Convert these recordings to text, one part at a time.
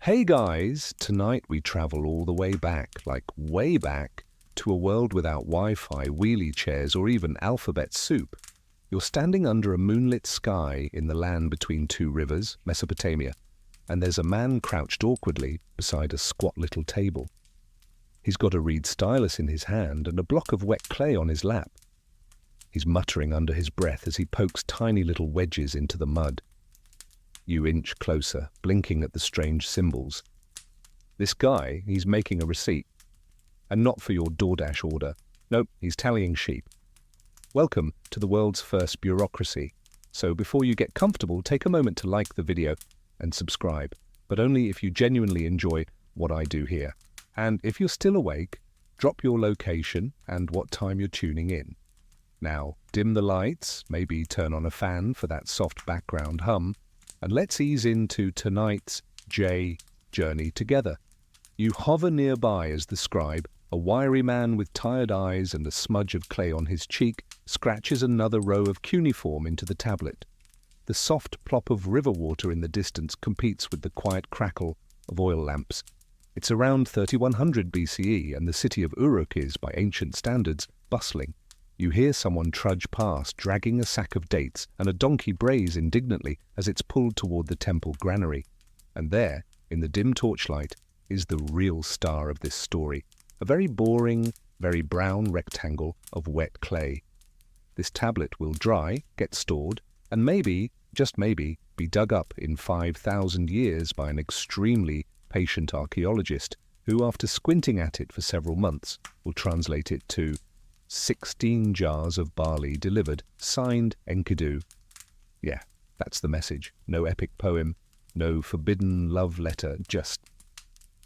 Hey guys, tonight we travel all the way back, like way back, to a world without Wi-Fi, wheelie chairs, or even alphabet soup. You're standing under a moonlit sky in the land between two rivers, Mesopotamia, and there's a man crouched awkwardly beside a squat little table. He's got a reed stylus in his hand and a block of wet clay on his lap. He's muttering under his breath as he pokes tiny little wedges into the mud. You inch closer, blinking at the strange symbols. This guy, he's making a receipt. And not for your DoorDash order. Nope, he's tallying sheep. Welcome to the world's first bureaucracy. So before you get comfortable, take a moment to like the video and subscribe, but only if you genuinely enjoy what I do here. And if you're still awake, drop your location and what time you're tuning in. Now, dim the lights, maybe turn on a fan for that soft background hum, and let's ease into tonight's journey together. You hover nearby as the scribe, a wiry man with tired eyes and a smudge of clay on his cheek, scratches another row of cuneiform into the tablet. The soft plop of river water in the distance competes with the quiet crackle of oil lamps. It's around 3100 BCE, and the city of Uruk is, by ancient standards, bustling. You hear someone trudge past, dragging a sack of dates, and a donkey brays indignantly as it's pulled toward the temple granary. And there, in the dim torchlight, is the real star of this story, a very boring, very brown rectangle of wet clay. This tablet will dry, get stored, and maybe, just maybe, be dug up in 5,000 years by an extremely patient archaeologist who, after squinting at it for several months, will translate it to 16 jars of barley delivered, signed Enkidu. Yeah, that's the message. No epic poem, no forbidden love letter, just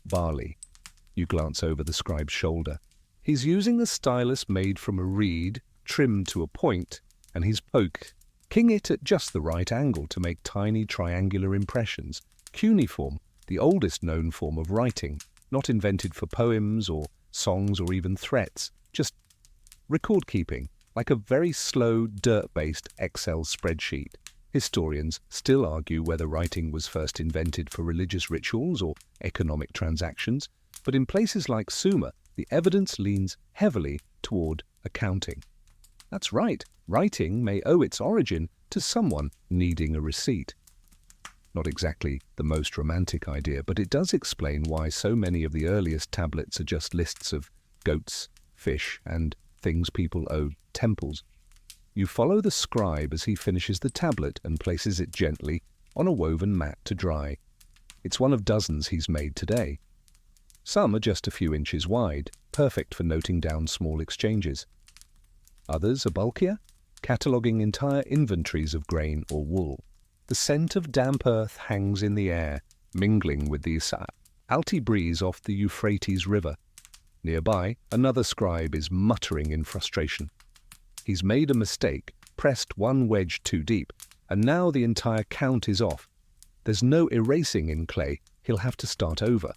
barley. You glance over the scribe's shoulder. He's using a stylus made from a reed, trimmed to a point, and he's poking it at just the right angle to make tiny triangular impressions. Cuneiform, the oldest known form of writing, not invented for poems or songs or even threats, just record-keeping, like a very slow, dirt-based Excel spreadsheet. Historians still argue whether writing was first invented for religious rituals or economic transactions, but in places like Sumer, the evidence leans heavily toward accounting. That's right, writing may owe its origin to someone needing a receipt. Not exactly the most romantic idea, but it does explain why so many of the earliest tablets are just lists of goats, fish, and things people owe temples. You follow the scribe as he finishes the tablet and places it gently on a woven mat to dry. It's one of dozens he's made today. Some are just a few inches wide, perfect for noting down small exchanges. Others are bulkier, cataloguing entire inventories of grain or wool. The scent of damp earth hangs in the air, mingling with the salty breeze off the Euphrates River. Nearby, another scribe is muttering in frustration. He's made a mistake, pressed one wedge too deep, and now the entire count is off. There's no erasing in clay, he'll have to start over.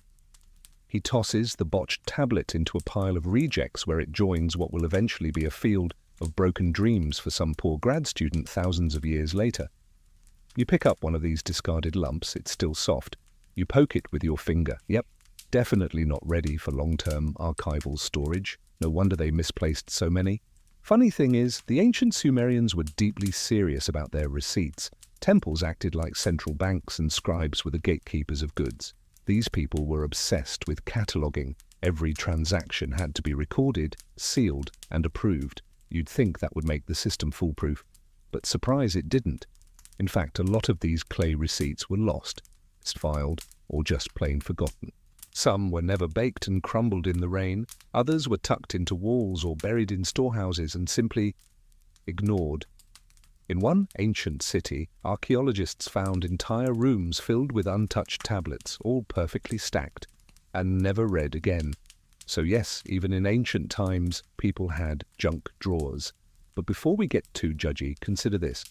He tosses the botched tablet into a pile of rejects where it joins what will eventually be a field of broken dreams for some poor grad student thousands of years later. You pick up one of these discarded lumps, it's still soft. You poke it with your finger. Yep. Definitely not ready for long-term archival storage. No wonder they misplaced so many. Funny thing is, the ancient Sumerians were deeply serious about their receipts. Temples acted like central banks and scribes were the gatekeepers of goods. These people were obsessed with cataloging. Every transaction had to be recorded, sealed, and approved. You'd think that would make the system foolproof. But surprise, it didn't. In fact, a lot of these clay receipts were lost, filed, or just plain forgotten. Some were never baked and crumbled in the rain. Others were tucked into walls or buried in storehouses and simply ignored. In one ancient city, archaeologists found entire rooms filled with untouched tablets, all perfectly stacked, and never read again. So yes, even in ancient times, people had junk drawers. But before we get too judgy, consider this.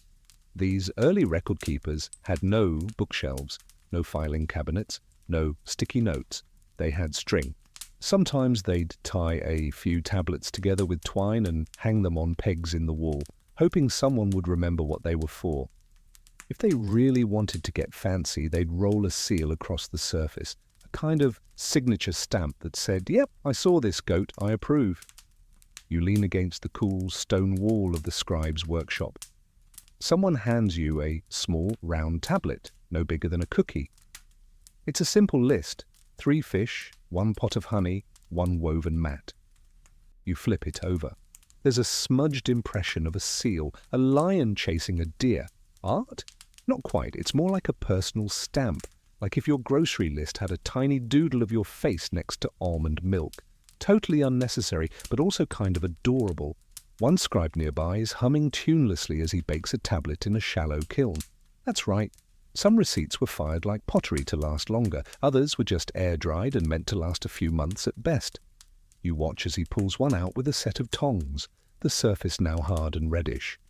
These early record keepers had no bookshelves, no filing cabinets, no sticky notes. They had string. Sometimes they'd tie a few tablets together with twine and hang them on pegs in the wall, hoping someone would remember what they were for. If they really wanted to get fancy, they'd roll a seal across the surface, a kind of signature stamp that said, "Yep, I saw this goat, I approve." You lean against the cool stone wall of the scribe's workshop. Someone hands you a small, round tablet, no bigger than a cookie. It's a simple list: 3 fish, 1 pot of honey, 1 woven mat. You flip it over. There's a smudged impression of a seal, a lion chasing a deer. Art? Not quite. It's more like a personal stamp, like if your grocery list had a tiny doodle of your face next to almond milk. Totally unnecessary, but also kind of adorable. One scribe nearby is humming tunelessly as he bakes a tablet in a shallow kiln. That's right. Some receipts were fired like pottery to last longer. Others were just air-dried and meant to last a few months at best. You watch as he pulls one out with a set of tongs, the surface now hard and reddish.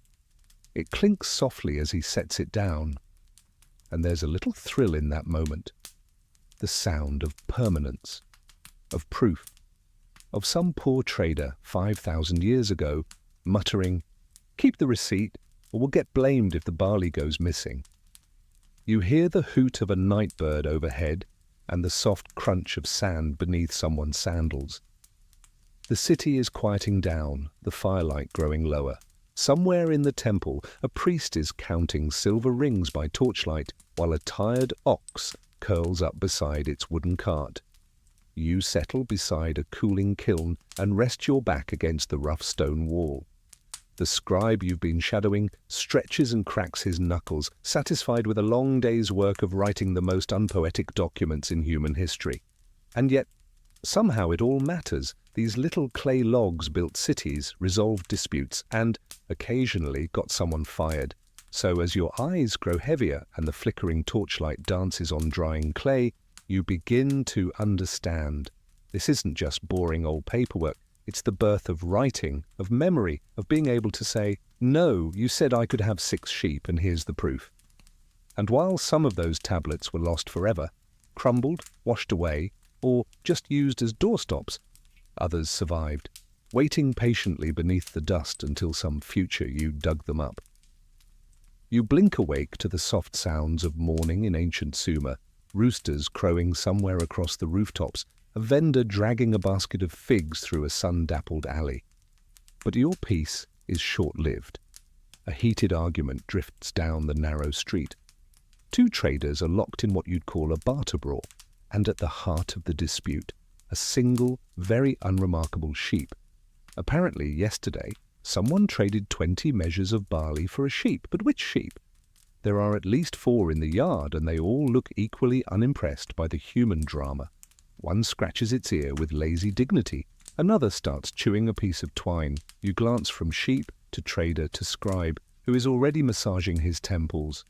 It clinks softly as he sets it down, and there's a little thrill in that moment. The sound of permanence, of proof, of some poor trader 5,000 years ago muttering, "Keep the receipt, or we'll get blamed if the barley goes missing." You hear the hoot of a night bird overhead and the soft crunch of sand beneath someone's sandals. The city is quieting down, the firelight growing lower. Somewhere in the temple, a priest is counting silver rings by torchlight, while a tired ox curls up beside its wooden cart. You settle beside a cooling kiln and rest your back against the rough stone wall. The scribe you've been shadowing stretches and cracks his knuckles, satisfied with a long day's work of writing the most unpoetic documents in human history. And yet, somehow it all matters. These little clay logs built cities, resolved disputes, and, occasionally, got someone fired. So as your eyes grow heavier and the flickering torchlight dances on drying clay, you begin to understand. This isn't just boring old paperwork. It's the birth of writing, of memory, of being able to say, "No, you said I could have 6 sheep, and here's the proof." And while some of those tablets were lost forever, crumbled, washed away, or just used as doorstops, others survived, waiting patiently beneath the dust until some future you dug them up. You blink awake to the soft sounds of morning in ancient Sumer, roosters crowing somewhere across the rooftops, a vendor dragging a basket of figs through a sun-dappled alley. But your peace is short-lived. A heated argument drifts down the narrow street. 2 traders are locked in what you'd call a barter brawl, and at the heart of the dispute, a single, very unremarkable sheep. Apparently, yesterday, someone traded 20 measures of barley for a sheep. But which sheep? There are at least 4 in the yard, and they all look equally unimpressed by the human drama. One scratches its ear with lazy dignity. Another starts chewing a piece of twine. You glance from sheep to trader to scribe, who is already massaging his temples.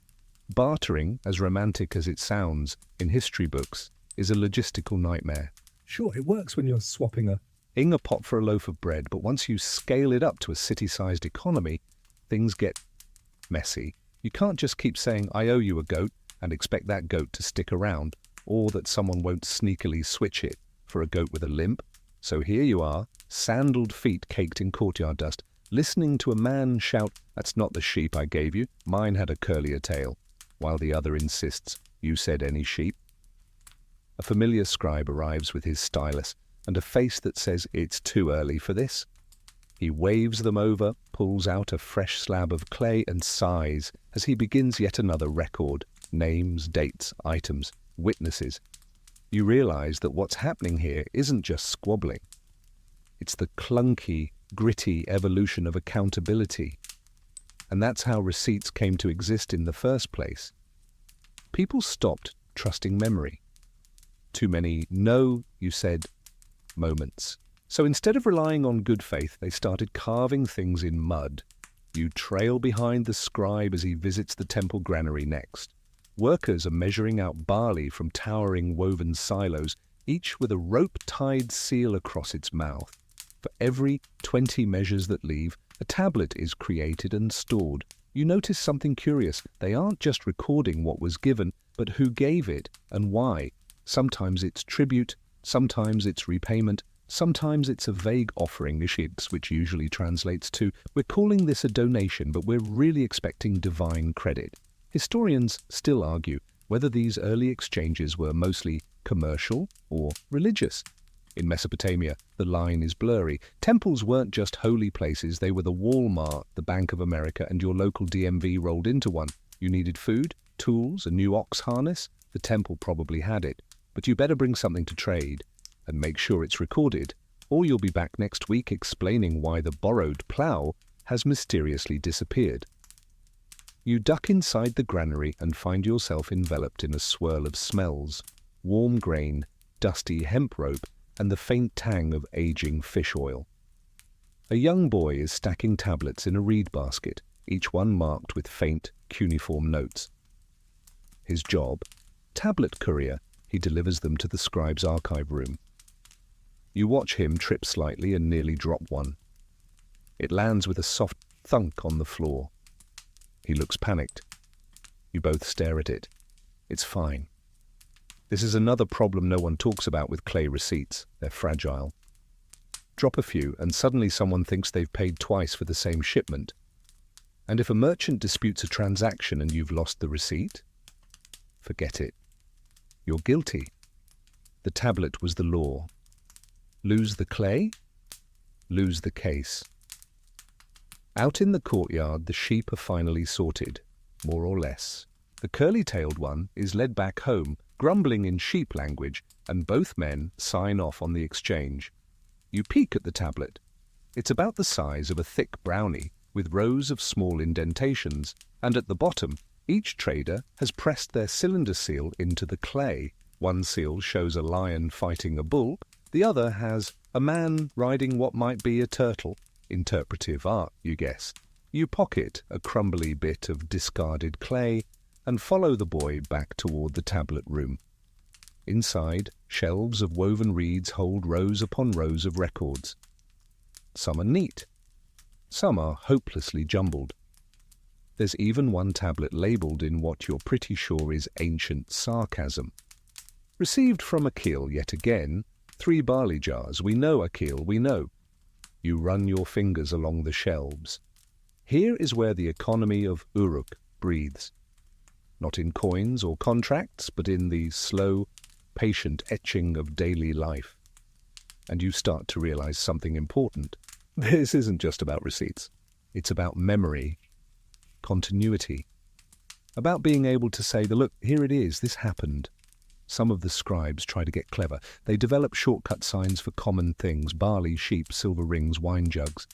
Bartering, as romantic as it sounds, in history books, is a logistical nightmare. Sure, it works when you're swapping a pot for a loaf of bread, but once you scale it up to a city-sized economy, things get messy. You can't just keep saying, "I owe you a goat," and expect that goat to stick around, or that someone won't sneakily switch it for a goat with a limp. So here you are, sandaled feet caked in courtyard dust, listening to a man shout, "That's not the sheep I gave you. Mine had a curlier tail," while the other insists, "You said any sheep." A familiar scribe arrives with his stylus and a face that says, "It's too early for this." He waves them over, pulls out a fresh slab of clay and sighs as he begins yet another record. Names, dates, items, witnesses. You realize that what's happening here isn't just squabbling. It's the clunky, gritty evolution of accountability. And that's how receipts came to exist in the first place. People stopped trusting memory. Too many "no, you said" moments. So instead of relying on good faith, they started carving things in mud. You trail behind the scribe as he visits the temple granary next. Workers are measuring out barley from towering woven silos, each with a rope-tied seal across its mouth. For every 20 measures that leave, a tablet is created and stored. You notice something curious. They aren't just recording what was given, but who gave it and why. Sometimes it's tribute, sometimes it's repayment, sometimes it's a vague offering, which usually translates to, "We're calling this a donation, but we're really expecting divine credit." Historians still argue whether these early exchanges were mostly commercial or religious. In Mesopotamia, the line is blurry. Temples weren't just holy places, they were the Walmart, the Bank of America, and your local DMV rolled into one. You needed food, tools, a new ox harness. The temple probably had it. But you better bring something to trade, and make sure it's recorded, or you'll be back next week explaining why the borrowed plough has mysteriously disappeared. You duck inside the granary and find yourself enveloped in a swirl of smells: warm grain, dusty hemp rope, and the faint tang of aging fish oil. A young boy is stacking tablets in a reed basket, each one marked with faint, cuneiform notes. His job? Tablet courier. He delivers them to the scribe's archive room. You watch him trip slightly and nearly drop one. It lands with a soft thunk on the floor. He looks panicked. You both stare at it. It's fine. This is another problem no one talks about with clay receipts. They're fragile. Drop a few, and suddenly someone thinks they've paid twice for the same shipment. And if a merchant disputes a transaction and you've lost the receipt, forget it. You're guilty. The tablet was the law. Lose the clay? Lose the case. Out in the courtyard, the sheep are finally sorted, more or less. The curly-tailed one is led back home, grumbling in sheep language, and both men sign off on the exchange. You peek at the tablet. It's about the size of a thick brownie, with rows of small indentations, and at the bottom, each trader has pressed their cylinder seal into the clay. One seal shows a lion fighting a bull, the other has a man riding what might be a turtle. Interpretive art, you guess. You pocket a crumbly bit of discarded clay and follow the boy back toward the tablet room. Inside, shelves of woven reeds hold rows upon rows of records. Some are neat. Some are hopelessly jumbled. There's even one tablet labeled in what you're pretty sure is ancient sarcasm. Received from Akil yet again, 3 barley jars. We know, Akil, we know. You run your fingers along the shelves. Here is where the economy of Uruk breathes. Not in coins or contracts, but in the slow, patient etching of daily life. And you start to realize something important. This isn't just about receipts. It's about memory, continuity, about being able to say, look, here it is, this happened. Some of the scribes try to get clever. They develop shortcut signs for common things: barley, sheep, silver rings, wine jugs.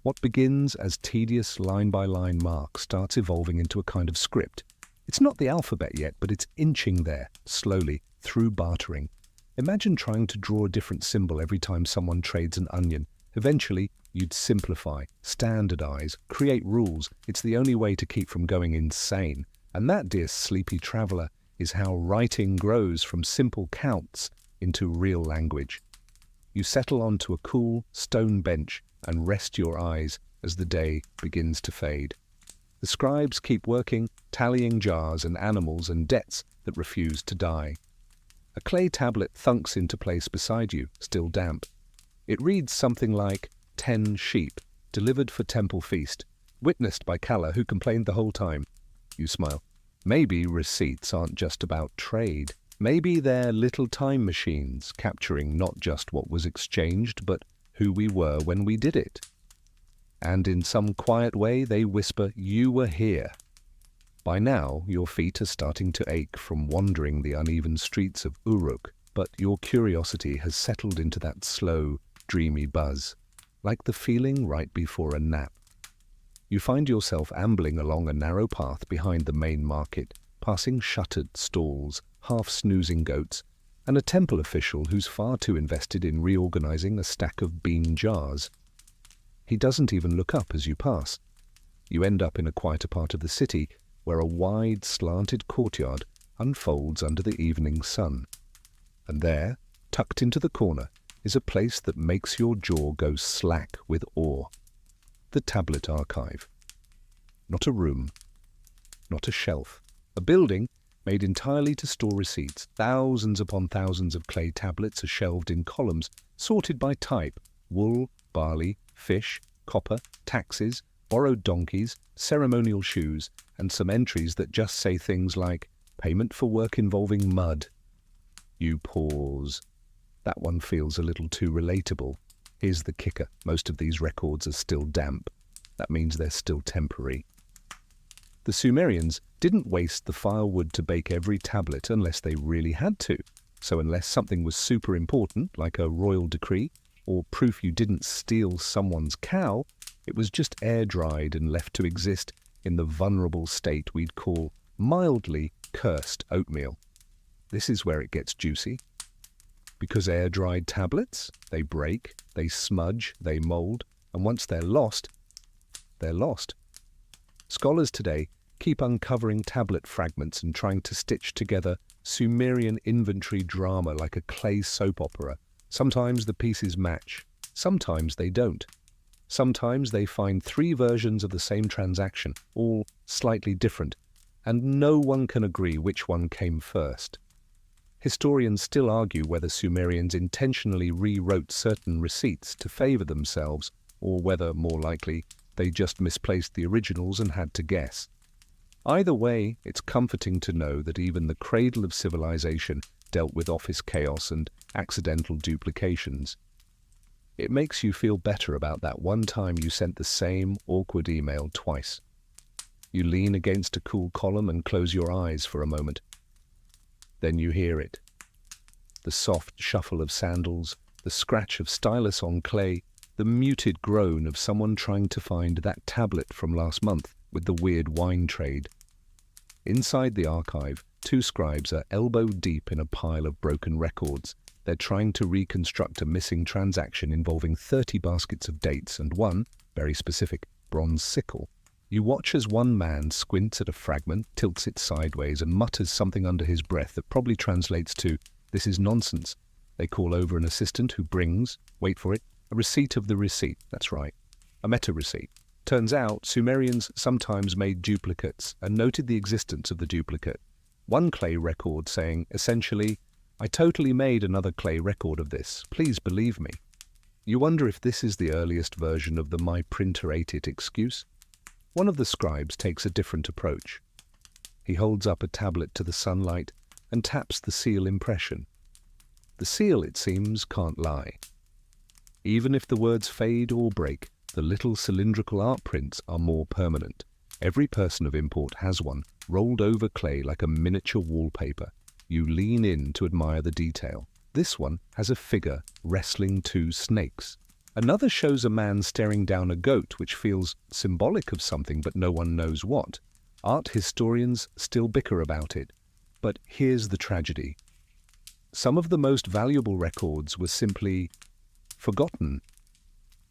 What begins as tedious line-by-line mark starts evolving into a kind of script. It's not the alphabet yet, but it's inching there, slowly, through bartering. Imagine trying to draw a different symbol every time someone trades an onion. Eventually, you'd simplify, standardize, create rules. It's the only way to keep from going insane. And that, dear sleepy traveler, is how writing grows from simple counts into real language. You settle onto a cool stone bench and rest your eyes as the day begins to fade. The scribes keep working, tallying jars and animals and debts that refuse to die. A clay tablet thunks into place beside you, still damp. It reads something like 10 sheep, delivered for temple feast, witnessed by Kala, who complained the whole time. You smile. Maybe receipts aren't just about trade. Maybe they're little time machines, capturing not just what was exchanged, but who we were when we did it. And in some quiet way, they whisper, "You were here." By now, your feet are starting to ache from wandering the uneven streets of Uruk, but your curiosity has settled into that slow, dreamy buzz, like the feeling right before a nap. You find yourself ambling along a narrow path behind the main market, passing shuttered stalls, half-snoozing goats, and a temple official who's far too invested in reorganizing a stack of bean jars. He doesn't even look up as you pass. You end up in a quieter part of the city, where a wide, slanted courtyard unfolds under the evening sun. And there, tucked into the corner, is a place that makes your jaw go slack with awe. The tablet archive. Not a room, not a shelf. A building made entirely to store receipts. Thousands upon thousands of clay tablets are shelved in columns, sorted by type: wool, barley, fish, copper, taxes, borrowed donkeys, ceremonial shoes, and some entries that just say things like, payment for work involving mud. You pause. That one feels a little too relatable. Here's the kicker. Most of these records are still damp. That means they're still temporary. The Sumerians didn't waste the firewood to bake every tablet unless they really had to. So unless something was super important, like a royal decree, or proof you didn't steal someone's cow, it was just air-dried and left to exist in the vulnerable state we'd call mildly cursed oatmeal. This is where it gets juicy. Because air-dried tablets, they break, they smudge, they mold, and once they're lost, they're lost. Scholars today keep uncovering tablet fragments and trying to stitch together Sumerian inventory drama like a clay soap opera. Sometimes the pieces match, sometimes they don't. Sometimes they find 3 versions of the same transaction, all slightly different, and no one can agree which one came first. Historians still argue whether Sumerians intentionally rewrote certain receipts to favor themselves, or whether, more likely, they just misplaced the originals and had to guess. Either way, it's comforting to know that even the cradle of civilization dealt with office chaos and accidental duplications. It makes you feel better about that one time you sent the same awkward email twice. You lean against a cool column and close your eyes for a moment. Then you hear it. The soft shuffle of sandals, the scratch of stylus on clay, the muted groan of someone trying to find that tablet from last month with the weird wine trade. Inside the archive, 2 scribes are elbow deep in a pile of broken records. They're trying to reconstruct a missing transaction involving 30 baskets of dates and one, very specific, bronze sickle. You watch as one man squints at a fragment, tilts it sideways, and mutters something under his breath that probably translates to, "This is nonsense." They call over an assistant who brings, wait for it, a receipt of the receipt. That's right, a meta-receipt. Turns out, Sumerians sometimes made duplicates and noted the existence of the duplicate. One clay record saying, essentially, "I totally made another clay record of this. Please believe me." You wonder if this is the earliest version of the "my printer ate it" excuse. One of the scribes takes a different approach. He holds up a tablet to the sunlight and taps the seal impression. The seal, it seems, can't lie. Even if the words fade or break, the little cylindrical art prints are more permanent. Every person of import has one, rolled over clay like a miniature wallpaper. You lean in to admire the detail. This one has a figure wrestling 2 snakes. Another shows a man staring down a goat, which feels symbolic of something, but no one knows what. Art historians still bicker about it. But here's the tragedy. Some of the most valuable records were simply forgotten,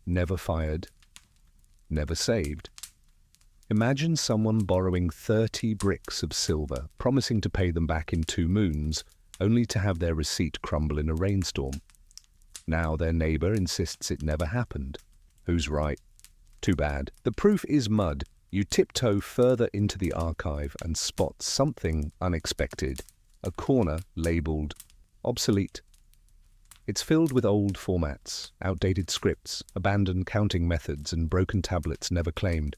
never fired, never saved. Imagine someone borrowing 30 bricks of silver, promising to pay them back in 2 moons, only to have their receipt crumble in a rainstorm. Now their neighbor insists it never happened. Who's right? Too bad. The proof is mud. You tiptoe further into the archive and spot something unexpected. A corner labeled obsolete. It's filled with old formats, outdated scripts, abandoned counting methods, and broken tablets never claimed.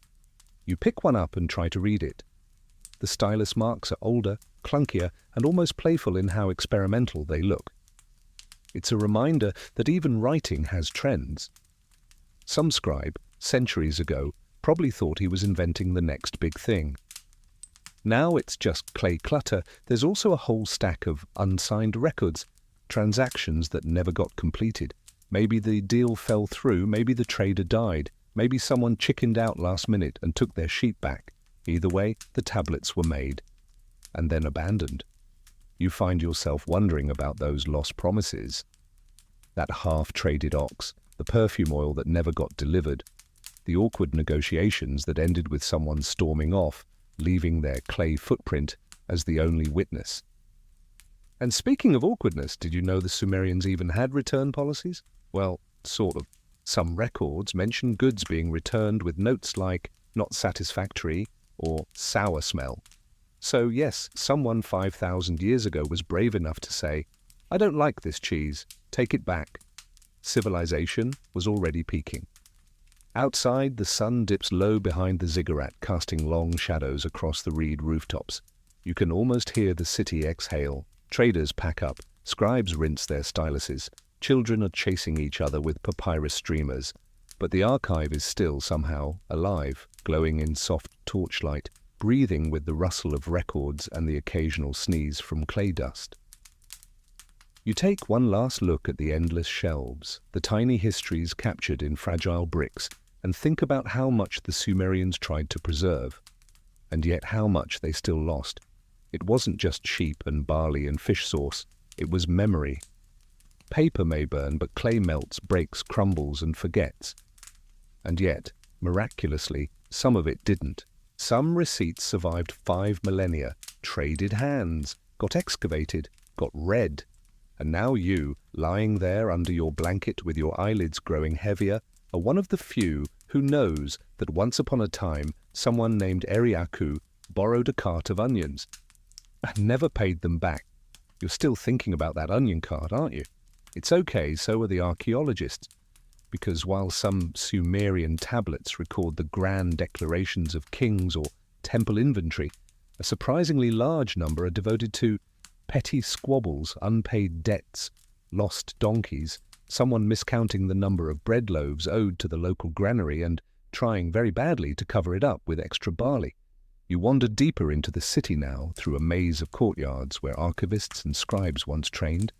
You pick one up and try to read it. The stylus marks are older, clunkier, and almost playful in how experimental they look. It's a reminder that even writing has trends. Some scribe, centuries ago, probably thought he was inventing the next big thing. Now it's just clay clutter. There's also a whole stack of unsigned records, transactions that never got completed. Maybe the deal fell through, maybe the trader died, maybe someone chickened out last minute and took their sheep back. Either way, the tablets were made and then abandoned. You find yourself wondering about those lost promises. That half-traded ox, the perfume oil that never got delivered, the awkward negotiations that ended with someone storming off, leaving their clay footprint as the only witness. And speaking of awkwardness, did you know the Sumerians even had return policies? Well, sort of. Some records mention goods being returned with notes like "not satisfactory" or "sour smell." So yes, someone 5,000 years ago was brave enough to say, "I don't like this cheese, take it back." Civilization was already peaking. Outside, the sun dips low behind the ziggurat, casting long shadows across the reed rooftops. You can almost hear the city exhale. Traders pack up, scribes rinse their styluses, children are chasing each other with papyrus streamers. But the archive is still somehow alive, glowing in soft torchlight, breathing with the rustle of records and the occasional sneeze from clay dust. You take one last look at the endless shelves, the tiny histories captured in fragile bricks, and think about how much the Sumerians tried to preserve, and yet how much they still lost. It wasn't just sheep and barley and fish sauce, it was memory. Paper may burn, but clay melts, breaks, crumbles, and forgets. And yet, miraculously, some of it didn't. Some receipts survived 5 millennia, traded hands, got excavated, got read. And now you, lying there under your blanket with your eyelids growing heavier, are one of the few who knows that once upon a time someone named Eriaku borrowed a cart of onions and never paid them back. You're still thinking about that onion cart, aren't you? It's okay, so are the archaeologists, because while some Sumerian tablets record the grand declarations of kings or temple inventory, a surprisingly large number are devoted to petty squabbles, unpaid debts, lost donkeys, someone miscounting the number of bread loaves owed to the local granary and trying very badly to cover it up with extra barley. You wander deeper into the city now, through a maze of courtyards where archivists and scribes once trained.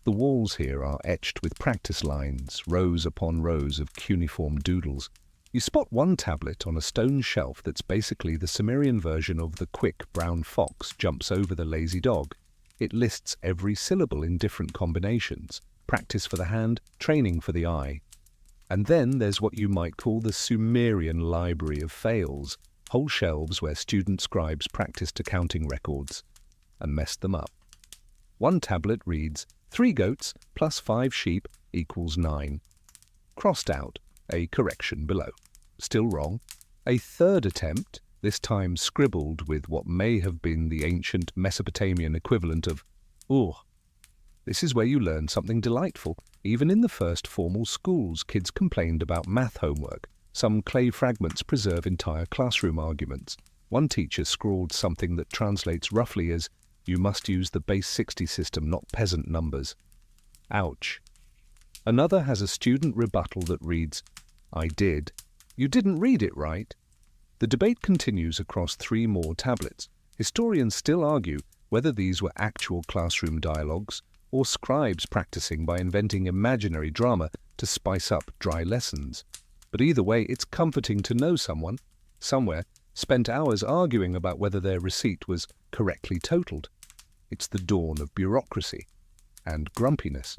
The walls here are etched with practice lines, rows upon rows of cuneiform doodles. You spot one tablet on a stone shelf that's basically the Sumerian version of the quick brown fox jumps over the lazy dog. It lists every syllable in different combinations. Practice for the hand, training for the eye. And then there's what you might call the Sumerian library of fails, whole shelves where student scribes practiced accounting records and messed them up. One tablet reads, 3 goats plus 5 sheep equals 9. Crossed out, a correction below. Still wrong. A third attempt, this time scribbled with what may have been the ancient Mesopotamian equivalent of "ur." This is where you learn something delightful. Even in the first formal schools, kids complained about math homework. Some clay fragments preserve entire classroom arguments. One teacher scrawled something that translates roughly as, "You must use the base 60 system, not peasant numbers." Ouch. Another has a student rebuttal that reads, "I did. You didn't read it right." The debate continues across 3 more tablets. Historians still argue whether these were actual classroom dialogues or scribes practicing by inventing imaginary drama to spice up dry lessons. But either way, it's comforting to know someone, somewhere, spent hours arguing about whether their receipt was correctly totaled. It's the dawn of bureaucracy and grumpiness.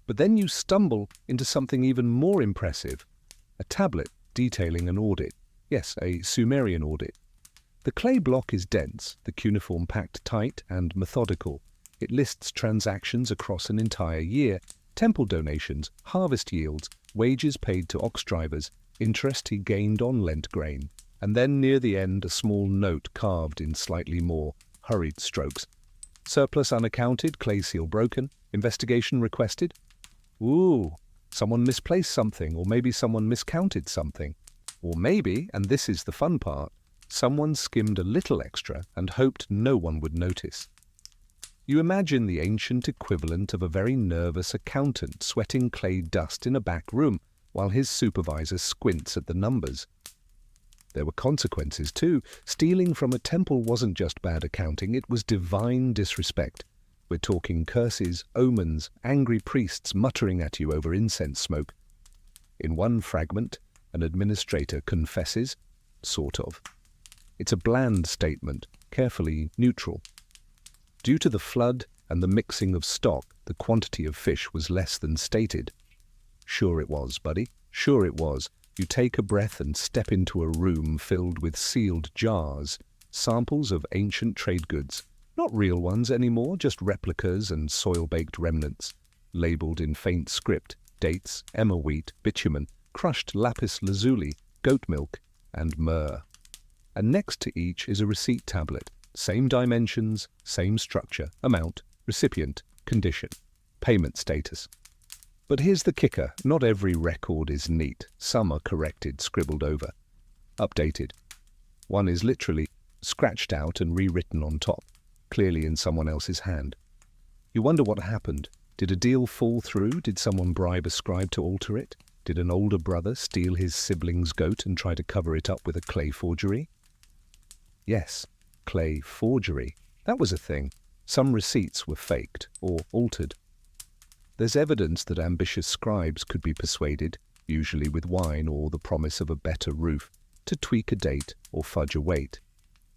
But then you stumble into something even more impressive, a tablet detailing an audit. Yes, a Sumerian audit. The clay block is dense, the cuneiform packed tight and methodical. It lists transactions across an entire year, temple donations, harvest yields, wages paid to ox drivers, interest he gained on lent grain, and then near the end a small note carved in slightly more hurried strokes. Surplus unaccounted, clay seal broken, investigation requested. Ooh, someone misplaced something, or maybe someone miscounted something. Or maybe, and this is the fun part, someone skimmed a little extra and hoped no one would notice. You imagine the ancient equivalent of a very nervous accountant sweating clay dust in a back room while his supervisor squints at the numbers. There were consequences too. Stealing from a temple wasn't just bad accounting, it was divine disrespect. We're talking curses, omens, angry priests muttering at you over incense smoke. In one fragment, an administrator confesses, sort of. It's a bland statement, carefully neutral. Due to the flood and the mixing of stock, the quantity of fish was less than stated. Sure it was, buddy. Sure it was. You take a breath and step into a room filled with sealed jars, samples of ancient trade goods. Not real ones anymore, just replicas and soil-baked remnants, labeled in faint script, dates, emmer wheat, bitumen, crushed lapis lazuli, goat milk, and myrrh. And next to each is a receipt tablet. Same dimensions, same structure, amount, recipient, condition, payment status. But here's the kicker. Not every record is neat. Some are corrected, scribbled over, updated. One is literally scratched out and rewritten on top, clearly in someone else's hand. You wonder what happened. Did a deal fall through? Did someone bribe a scribe to alter it? Did an older brother steal his sibling's goat and try to cover it up with a clay forgery? Yes, clay forgery. That was a thing. Some receipts were faked or altered. There's evidence that ambitious scribes could be persuaded, usually with wine or the promise of a better roof, to tweak a date or fudge a weight.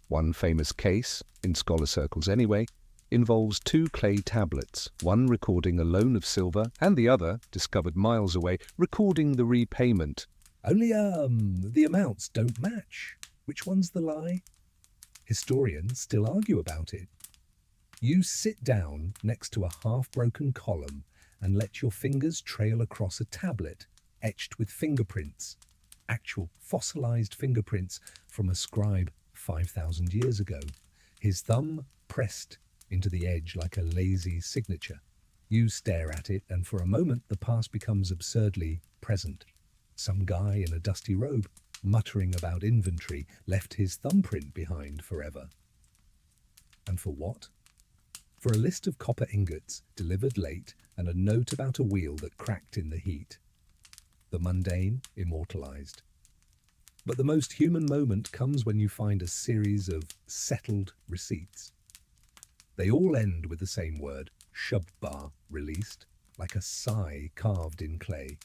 One famous case, in scholar circles anyway, involves two clay tablets, one recording a loan of silver and the other, discovered miles away, recording the repayment. Only, the amounts don't match. Which one's the lie? Historians still argue about it. You sit down next to a half-broken column and let your fingers trail across a tablet etched with fingerprints, actual fossilized fingerprints from a scribe 5,000 years ago, his thumb pressed into the edge like a lazy signature. You stare at it, and for a moment the past becomes absurdly present. Some guy in a dusty robe, muttering about inventory, left his thumbprint behind forever. And for what? For a list of copper ingots delivered late and a note about a wheel that cracked in the heat. The mundane immortalized. But the most human moment comes when you find a series of settled receipts. They all end with the same word, shubbar, released, like a sigh carved in clay.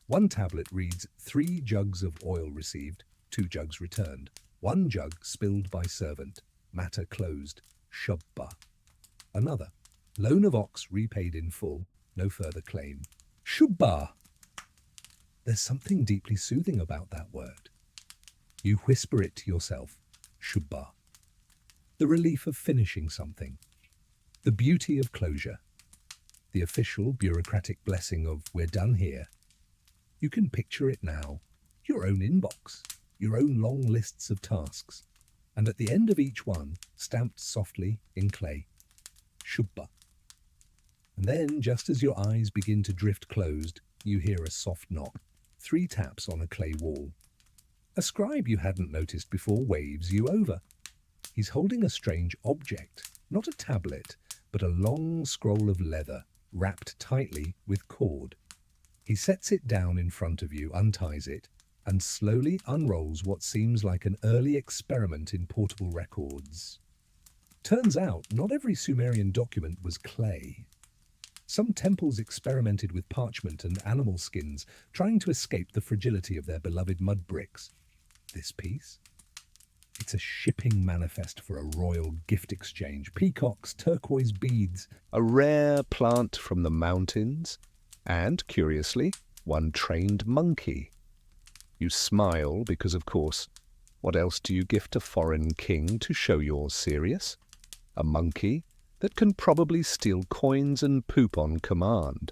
One tablet reads 3 jugs of oil received, 2 jugs returned. 1 jug spilled by servant, matter closed, shubbar. Another, loan of ox repaid in full, no further claim. Shubbar. There's something deeply soothing about that word. You whisper it to yourself, shubbar. The relief of finishing something, the beauty of closure, the official bureaucratic blessing of we're done here. You can picture it now, your own inbox, your own long lists of tasks, and at the end of each one, stamped softly in clay, shubbar. And then, just as your eyes begin to drift closed, you hear a soft knock, 3 taps on a clay wall. A scribe you hadn't noticed before waves you over. He's holding a strange object, not a tablet, but a long scroll of leather, wrapped tightly with cord. He sets it down in front of you, unties it, and slowly unrolls what seems like an early experiment in portable records. Turns out, not every Sumerian document was clay. Some temples experimented with parchment and animal skins, trying to escape the fragility of their beloved mud bricks. This piece? It's a shipping manifest for a royal gift exchange. Peacocks, turquoise beads. A rare plant from the mountains, and, curiously, one trained monkey. You smile because, of course, what else do you gift a foreign king to show you're serious? A monkey that can probably steal coins and poop on command.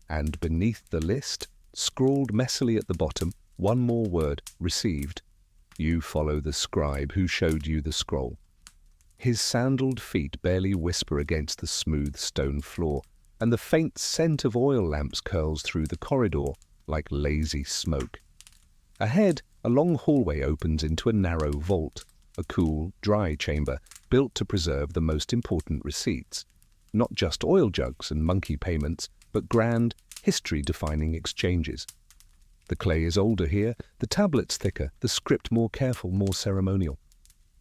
And beneath the list, scrawled messily at the bottom, one more word, received. You follow the scribe who showed you the scroll. His sandaled feet barely whisper against the smooth stone floor, and the faint scent of oil lamps curls through the corridor like lazy smoke. Ahead, a long hallway opens into a narrow vault, a cool, dry chamber built to preserve the most important receipts. Not just oil jugs and monkey payments, but grand, history-defining exchanges. The clay is older here, the tablets thicker, the script more careful, more ceremonial.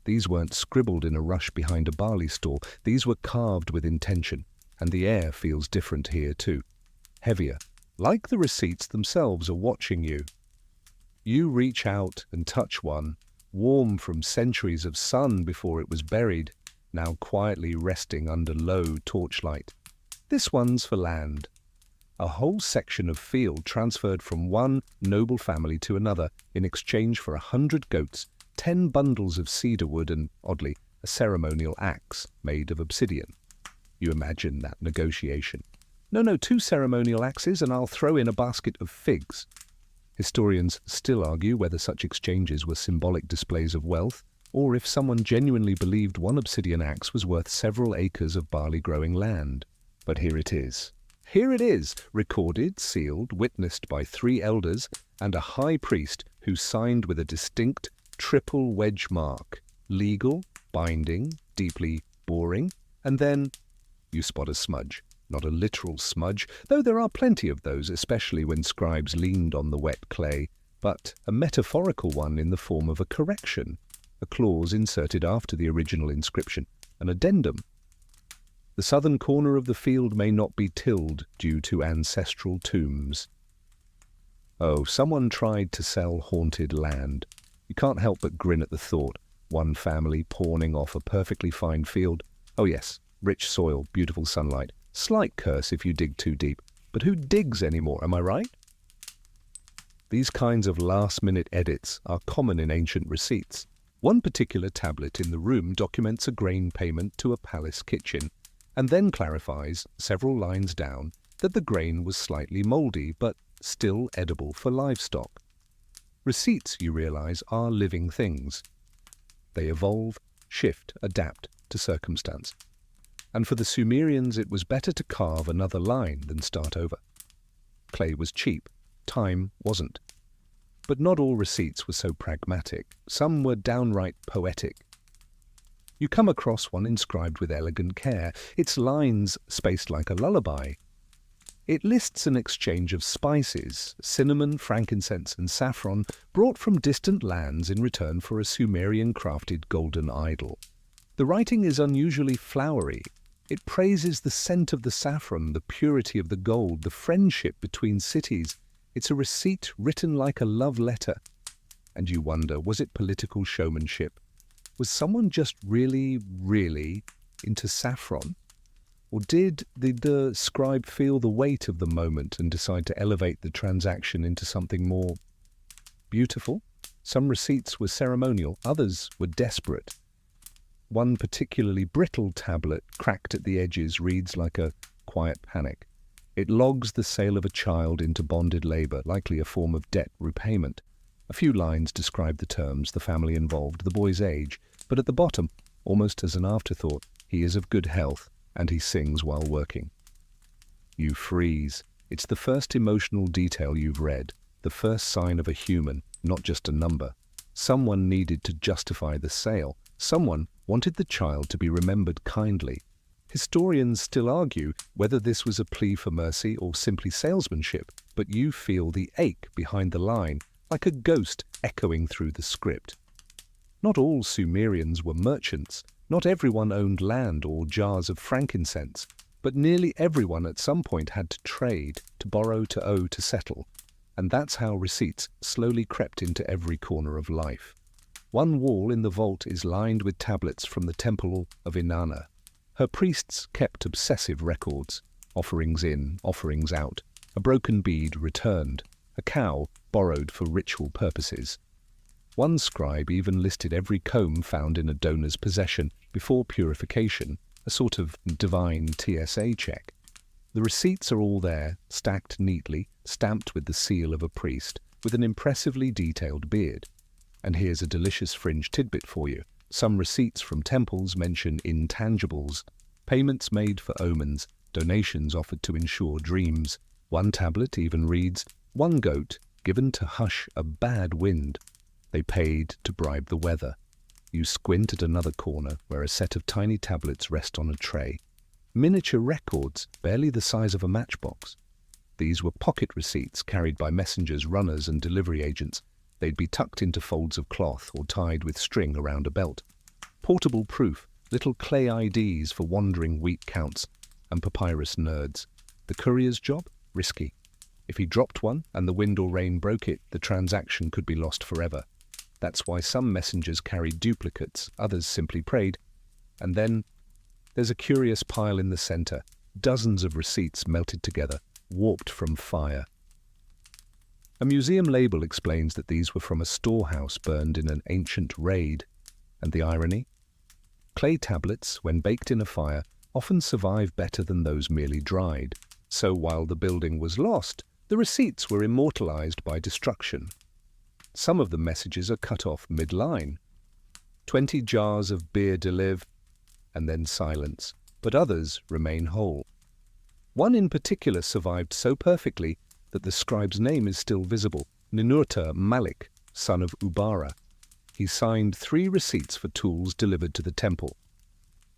These weren't scribbled in a rush behind a barley store, these were carved with intention, and the air feels different here too. Heavier, like the receipts themselves are watching you. You reach out and touch one, warm from centuries of sun before it was buried, now quietly resting under low torchlight. This one's for land. A whole section of field transferred from one noble family to another in exchange for 100 goats, 10 bundles of cedar wood and, oddly, a ceremonial axe made of obsidian. You imagine that negotiation. No, 2 ceremonial axes and I'll throw in a basket of figs. Historians still argue whether such exchanges were symbolic displays of wealth, or if someone genuinely believed one obsidian axe was worth several acres of barley-growing land. But here it is. Here it is, recorded, sealed, witnessed by 3 elders and a high priest who signed with a distinct triple wedge mark. Legal, binding, deeply boring, and then you spot a smudge. Not a literal smudge, though there are plenty of those, especially when scribes leaned on the wet clay, but a metaphorical one in the form of a correction, a clause inserted after the original inscription, an addendum. The southern corner of the field may not be tilled due to ancestral tombs. Oh, someone tried to sell haunted land. You can't help but grin at the thought. One family pawning off a perfectly fine field. Oh yes, rich soil, beautiful sunlight. Slight curse if you dig too deep. But who digs anymore, am I right? These kinds of last-minute edits are common in ancient receipts. One particular tablet in the room documents a grain payment to a palace kitchen, and then clarifies, several lines down, that the grain was slightly mouldy, but still edible for livestock. Receipts, you realize, are living things. They evolve, shift, adapt to circumstance. And for the Sumerians it was better to carve another line than start over. Clay was cheap, time wasn't. But not all receipts were so pragmatic. Some were downright poetic. You come across one inscribed with elegant care, its lines spaced like a lullaby. It lists an exchange of spices, cinnamon, frankincense and saffron, brought from distant lands in return for a Sumerian-crafted golden idol. The writing is unusually flowery. It praises the scent of the saffron, the purity of the gold, the friendship between cities. It's a receipt written like a love letter. And you wonder, was it political showmanship? Was someone just really into saffron? Or did the scribe feel the weight of the moment and decide to elevate the transaction into something more beautiful? Some receipts were ceremonial, others were desperate. One particularly brittle tablet, cracked at the edges, reads like a quiet panic. It logs the sale of a child into bonded labor, likely a form of debt repayment. A few lines describe the terms, the family involved, the boy's age, but at the bottom, almost as an afterthought, he is of good health and he sings while working. You freeze. It's the first emotional detail you've read, the first sign of a human, not just a number. Someone needed to justify the sale. Someone wanted the child to be remembered kindly. Historians still argue whether this was a plea for mercy or simply salesmanship, but you feel the ache behind the line, like a ghost echoing through the script. Not all Sumerians were merchants. Not everyone owned land or jars of frankincense, but nearly everyone at some point had to trade, to borrow, to owe, to settle. And that's how receipts slowly crept into every corner of life. One wall in the vault is lined with tablets from the temple of Inanna. Her priests kept obsessive records, offerings in, offerings out, a broken bead returned, a cow borrowed for ritual purposes. One scribe even listed every comb found in a donor's possession before purification, a sort of divine TSA check. The receipts are all there, stacked neatly, stamped with the seal of a priest, with an impressively detailed beard. And here's a delicious fringe tidbit for you. Some receipts from temples mention intangibles, payments made for omens, donations offered to ensure dreams. One tablet even reads, "One goat given to hush a bad wind." They paid to bribe the weather. You squint at another corner where a set of tiny tablets rest on a tray. Miniature records, barely the size of a matchbox. These were pocket receipts carried by messengers, runners and delivery agents. They'd be tucked into folds of cloth or tied with string around a belt. Portable proof, little clay IDs for wandering wheat counts and papyrus nerds. The courier's job? Risky. If he dropped one and the wind or rain broke it, the transaction could be lost forever. That's why some messengers carried duplicates, others simply prayed. And then there's a curious pile in the center, dozens of receipts melted together, warped from fire. A museum label explains that these were from a storehouse burned in an ancient raid. And the irony? Clay tablets, when baked in a fire, often survive better than those merely dried. So while the building was lost, the receipts were immortalized by destruction. Some of the messages are cut off mid-line. 20 jars of beer deliv, and then silence, but others remain whole. One in particular survived so perfectly that the scribe's name is still visible, Ninurta Malik, son of Ubara. He signed 3 receipts for tools delivered to the temple.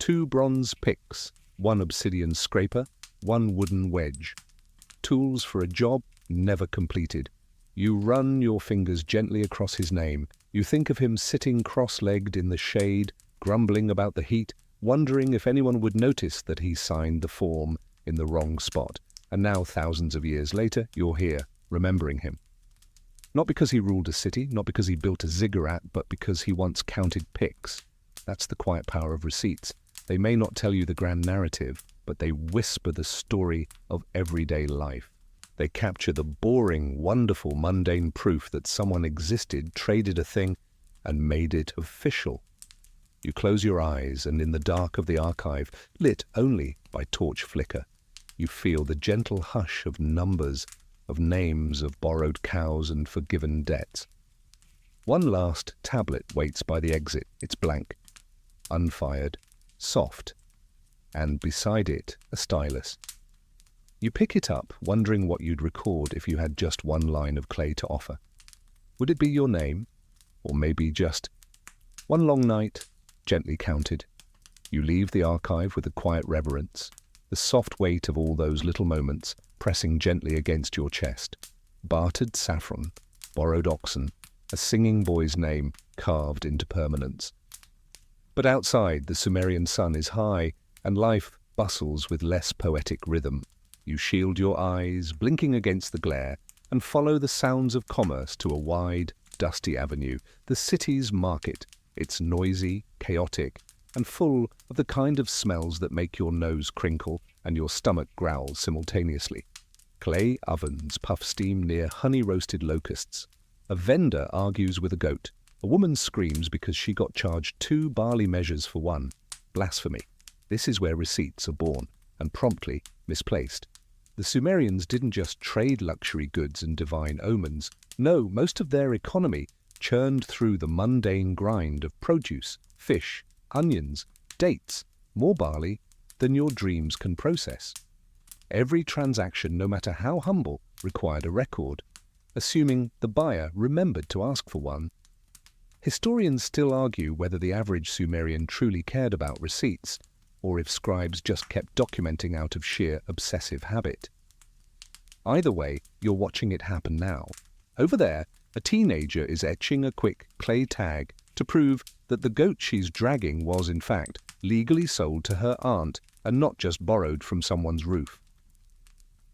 2 bronze picks, 1 obsidian scraper, 1 wooden wedge. Tools for a job never completed. You run your fingers gently across his name. You think of him sitting cross-legged in the shade, grumbling about the heat, wondering if anyone would notice that he signed the form in the wrong spot. And now, thousands of years later, you're here, remembering him. Not because he ruled a city, not because he built a ziggurat, but because he once counted picks. That's the quiet power of receipts. They may not tell you the grand narrative, but they whisper the story of everyday life. They capture the boring, wonderful, mundane proof that someone existed, traded a thing, and made it official. You close your eyes, and in the dark of the archive, lit only by torch flicker, you feel the gentle hush of numbers, of names, of borrowed cows and forgiven debts. One last tablet waits by the exit. It's blank, unfired, soft, and beside it, a stylus. You pick it up, wondering what you'd record if you had just 1 line of clay to offer. Would it be your name? Or maybe just one long night, gently counted? You leave the archive with a quiet reverence, the soft weight of all those little moments pressing gently against your chest. Bartered saffron, borrowed oxen, a singing boy's name carved into permanence. But outside, the Sumerian sun is high, and life bustles with less poetic rhythm. You shield your eyes, blinking against the glare, and follow the sounds of commerce to a wide, dusty avenue, the city's market. It's noisy, chaotic, and full of the kind of smells that make your nose crinkle and your stomach growl simultaneously. Clay ovens puff steam near honey-roasted locusts. A vendor argues with a goat. A woman screams because she got charged 2 barley measures for 1. Blasphemy. This is where receipts are born, and promptly misplaced. The Sumerians didn't just trade luxury goods and divine omens. No, most of their economy churned through the mundane grind of produce, fish, onions, dates, more barley than your dreams can process. Every transaction, no matter how humble, required a record, assuming the buyer remembered to ask for one. Historians still argue whether the average Sumerian truly cared about receipts, or if scribes just kept documenting out of sheer obsessive habit. Either way, you're watching it happen now. Over there, a teenager is etching a quick clay tag to prove that the goat she's dragging was, in fact, legally sold to her aunt and not just borrowed from someone's roof.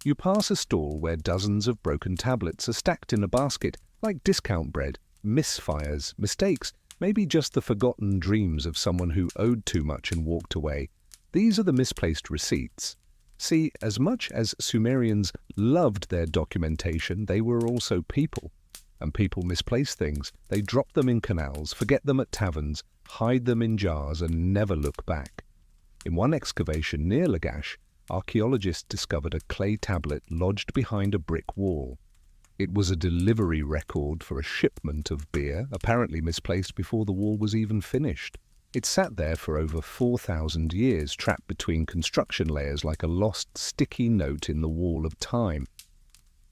You pass a stall where dozens of broken tablets are stacked in a basket like discount bread, misfires, mistakes, maybe just the forgotten dreams of someone who owed too much and walked away. These are the misplaced receipts. See, as much as Sumerians loved their documentation, they were also people. And people misplace things. They drop them in canals, forget them at taverns, hide them in jars, and never look back. In one excavation near Lagash, archaeologists discovered a clay tablet lodged behind a brick wall. It was a delivery record for a shipment of beer, apparently misplaced before the wall was even finished. It sat there for over 4,000 years, trapped between construction layers like a lost sticky note in the wall of time.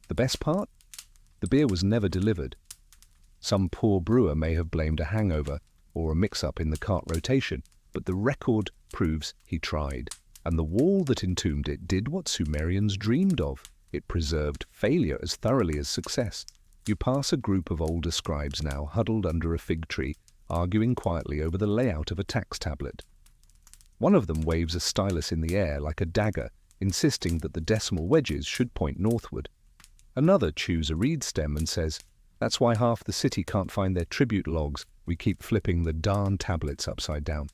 The best part? The beer was never delivered. Some poor brewer may have blamed a hangover or a mix-up in the cart rotation, but the record proves he tried, and the wall that entombed it did what Sumerians dreamed of. It preserved failure as thoroughly as success. You pass a group of older scribes now, huddled under a fig tree, arguing quietly over the layout of a tax tablet. One of them waves a stylus in the air like a dagger, insisting that the decimal wedges should point northward. Another chews a reed stem and says, "That's why half the city can't find their tribute logs. We keep flipping the darn tablets upside down."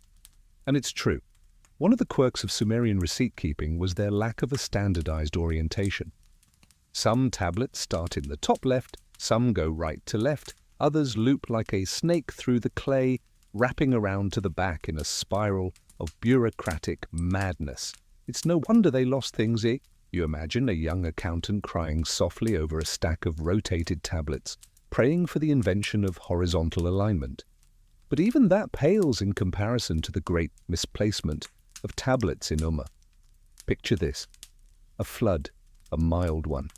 And it's true. One of the quirks of Sumerian receipt-keeping was their lack of a standardized orientation. Some tablets start in the top left, some go right to left, others loop like a snake through the clay, wrapping around to the back in a spiral of bureaucratic madness. It's no wonder they lost things. You imagine a young accountant crying softly over a stack of rotated tablets, praying for the invention of horizontal alignment. But even that pales in comparison to the great misplacement of tablets in Ummah. Picture this. A flood, a mild one.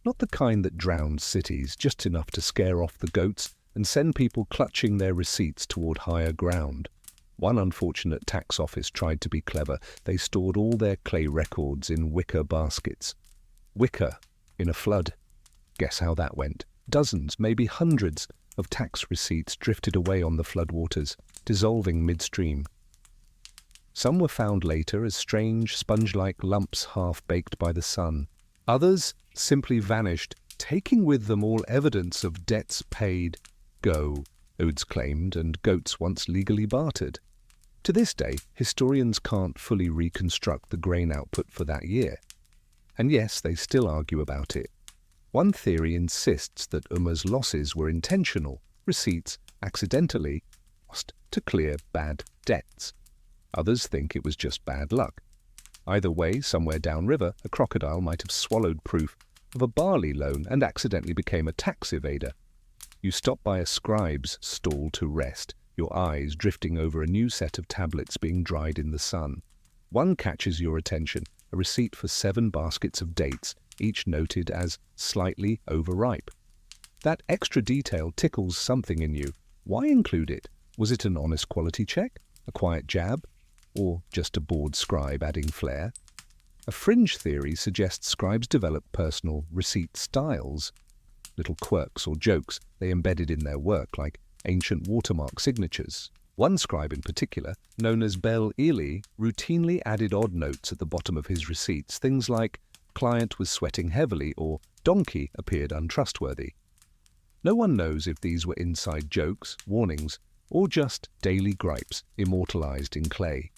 Not the kind that drowns cities, just enough to scare off the goats and send people clutching their receipts toward higher ground. One unfortunate tax office tried to be clever. They stored all their clay records in wicker baskets. Wicker in a flood. Guess how that went? Dozens, maybe hundreds, of tax receipts drifted away on the floodwaters, dissolving midstream. Some were found later as strange, sponge-like lumps half-baked by the sun. Others simply vanished, taking with them all evidence of debts paid. Go, Odes claimed, and goats once legally bartered. To this day, historians can't fully reconstruct the grain output for that year. And yes, they still argue about it. One theory insists that Uma's losses were intentional, receipts accidentally lost to clear bad debts. Others think it was just bad luck. Either way, somewhere downriver, a crocodile might have swallowed proof of a barley loan and accidentally became a tax evader. You stop by a scribe's stall to rest, your eyes drifting over a new set of tablets being dried in the sun. One catches your attention, a receipt for 7 baskets of dates, each noted as slightly overripe. That extra detail tickles something in you. Why include it? Was it an honest quality check? A quiet jab? Or just a bored scribe adding flair? A fringe theory suggests scribes develop personal receipt styles, little quirks or jokes they embedded in their work, like ancient watermark signatures. One scribe in particular, known as Bel Eli, routinely added odd notes at the bottom of his receipts, things like client was sweating heavily or donkey appeared untrustworthy. No one knows if these were inside jokes, warnings, or just daily gripes immortalized in clay.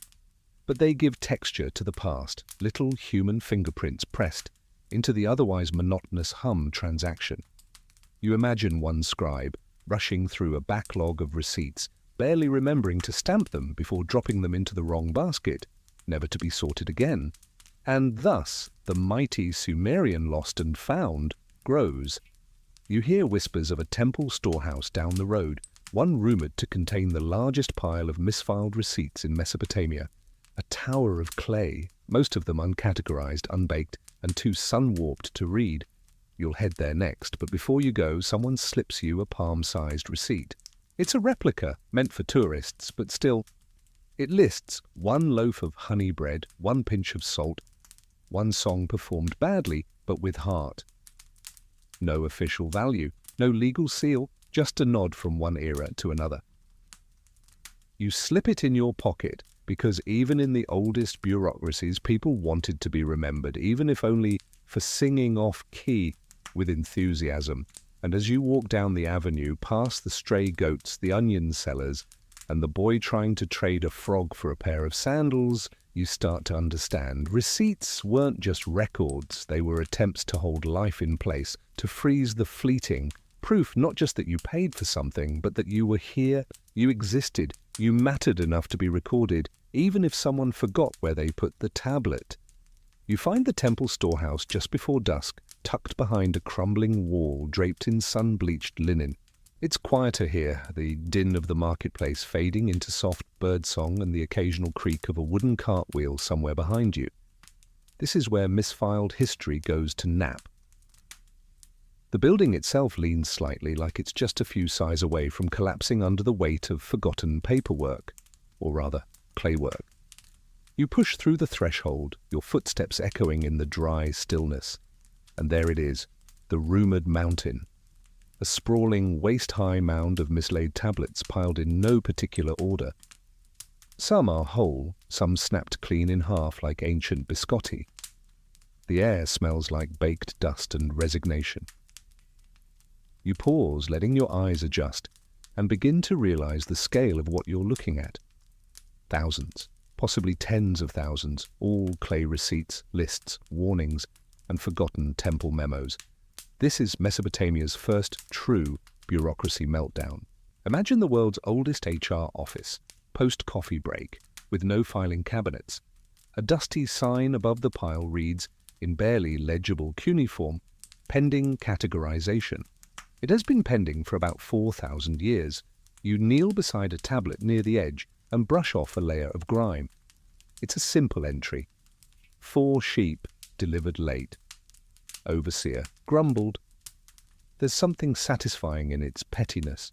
But they give texture to the past, little human fingerprints pressed into the otherwise monotonous hum transaction. You imagine one scribe rushing through a backlog of receipts, barely remembering to stamp them before dropping them into the wrong basket, never to be sorted again. And thus, the mighty Sumerian lost and found grows. You hear whispers of a temple storehouse down the road, one rumored to contain the largest pile of misfiled receipts in Mesopotamia. A tower of clay, most of them uncategorized, unbaked, and too sun-warped to read. You'll head there next, but before you go, someone slips you a palm-sized receipt. It's a replica, meant for tourists, but still, it lists 1 loaf of honey bread, 1 pinch of salt, 1 song performed badly, but with heart. No official value, no legal seal, just a nod from one era to another. You slip it in your pocket, because even in the oldest bureaucracies, people wanted to be remembered, even if only for singing off-key with enthusiasm. And as you walk down the avenue, past the stray goats, the onion sellers, and the boy trying to trade a frog for a pair of sandals, you start to understand. Receipts weren't just records, they were attempts to hold life in place, to freeze the fleeting. Proof not just that you paid for something, but that you were here, you existed, you mattered enough to be recorded, even if someone forgot where they put the tablet. You find the temple storehouse just before dusk, tucked behind a crumbling wall draped in sun-bleached linen. It's quieter here, the din of the marketplace fading into soft birdsong and the occasional creak of a wooden cartwheel somewhere behind you. This is where misfiled history goes to nap. The building itself leans slightly, like it's just a few sighs away from collapsing under the weight of forgotten paperwork, or rather, claywork. You push through the threshold, your footsteps echoing in the dry stillness. And there it is, the rumored mountain. A sprawling, waist-high mound of mislaid tablets piled in no particular order. Some are whole, some snapped clean in half like ancient biscotti. The air smells like baked dust and resignation. You pause, letting your eyes adjust, and begin to realize the scale of what you're looking at. Thousands, possibly tens of thousands, all clay receipts, lists, warnings, and forgotten temple memos. This is Mesopotamia's first true bureaucracy meltdown. Imagine the world's oldest HR office, post-coffee break, with no filing cabinets. A dusty sign above the pile reads, in barely legible cuneiform, pending categorization. It has been pending for about 4,000 years. You kneel beside a tablet near the edge and brush off a layer of grime. It's a simple entry. 4 sheep, delivered late. Overseer grumbled. There's something satisfying in its pettiness.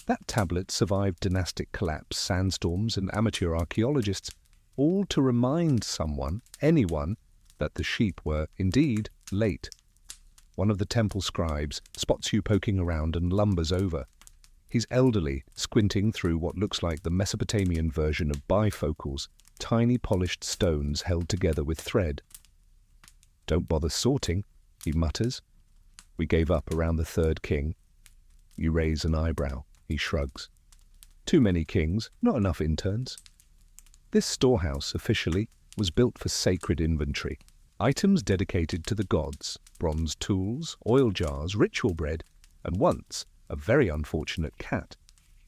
That tablet survived dynastic collapse, sandstorms, and amateur archaeologists, all to remind someone, anyone, that the sheep were indeed late. One of the temple scribes spots you poking around and lumbers over. He's elderly, squinting through what looks like the Mesopotamian version of bifocals, tiny polished stones held together with thread. "Don't bother sorting," he mutters. "We gave up around the third king." You raise an eyebrow. He shrugs. "Too many kings, not enough interns." This storehouse, officially, was built for sacred inventory. Items dedicated to the gods, bronze tools, oil jars, ritual bread, and once a very unfortunate cat.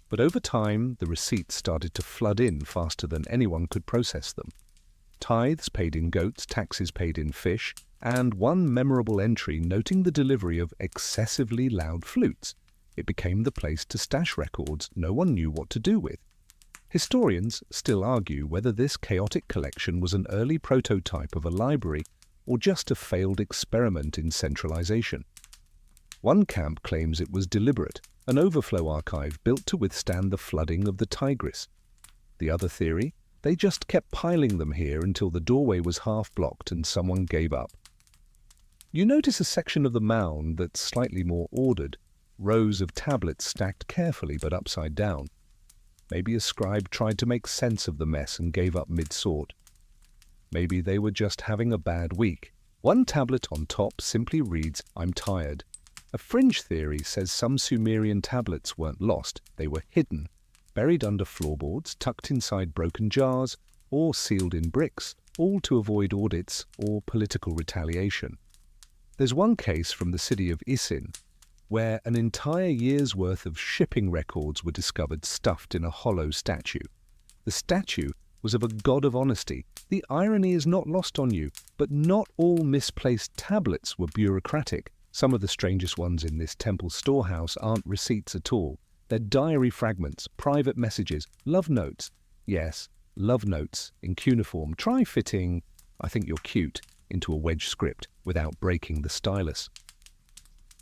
But over time, the receipts started to flood in faster than anyone could process them. Tithes paid in goats, taxes paid in fish, and one memorable entry noting the delivery of excessively loud flutes. It became the place to stash records no one knew what to do with. Historians still argue whether this chaotic collection was an early prototype of a library or just a failed experiment in centralization. One camp claims it was deliberate, an overflow archive built to withstand the flooding of the Tigris. The other theory, they just kept piling them here until the doorway was half blocked and someone gave up. You notice a section of the mound that's slightly more ordered, rows of tablets stacked carefully but upside down. Maybe a scribe tried to make sense of the mess and gave up mid-sort. Maybe they were just having a bad week. One tablet on top simply reads, "I'm tired." A fringe theory says some Sumerian tablets weren't lost, they were hidden, buried under floorboards, tucked inside broken jars, or sealed in bricks, all to avoid audits or political retaliation. There's one case from the city of Isin, where an entire year's worth of shipping records were discovered stuffed in a hollow statue. The statue was of a god of honesty. The irony is not lost on you, but not all misplaced tablets were bureaucratic. Some of the strangest ones in this temple storehouse aren't receipts at all. They're diary fragments, private messages, love notes. Yes, love notes in cuneiform. Try fitting, "I think you're cute," into a wedge script without breaking the stylus.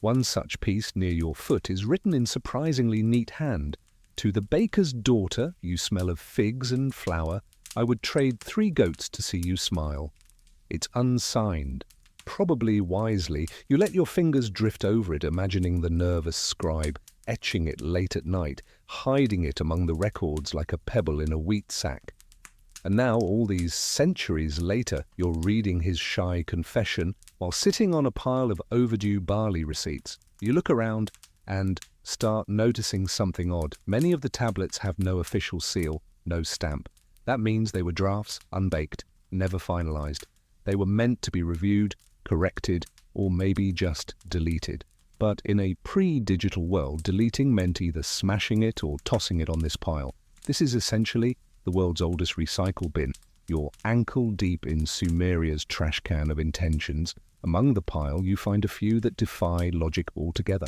One such piece near your foot is written in surprisingly neat hand. "To the baker's daughter, you smell of figs and flour. I would trade 3 goats to see you smile." It's unsigned. Probably wisely, you let your fingers drift over it, imagining the nervous scribe etching it late at night, hiding it among the records like a pebble in a wheat sack. And now, all these centuries later, you're reading his shy confession while sitting on a pile of overdue barley receipts. You look around and start noticing something odd. Many of the tablets have no official seal, no stamp. That means they were drafts, unbaked, never finalized. They were meant to be reviewed, corrected, or maybe just deleted. But in a pre-digital world, deleting meant either smashing it or tossing it on this pile. This is essentially the world's oldest recycle bin. You're ankle-deep in Sumeria's trash can of intentions. Among the pile, you find a few that defy logic altogether.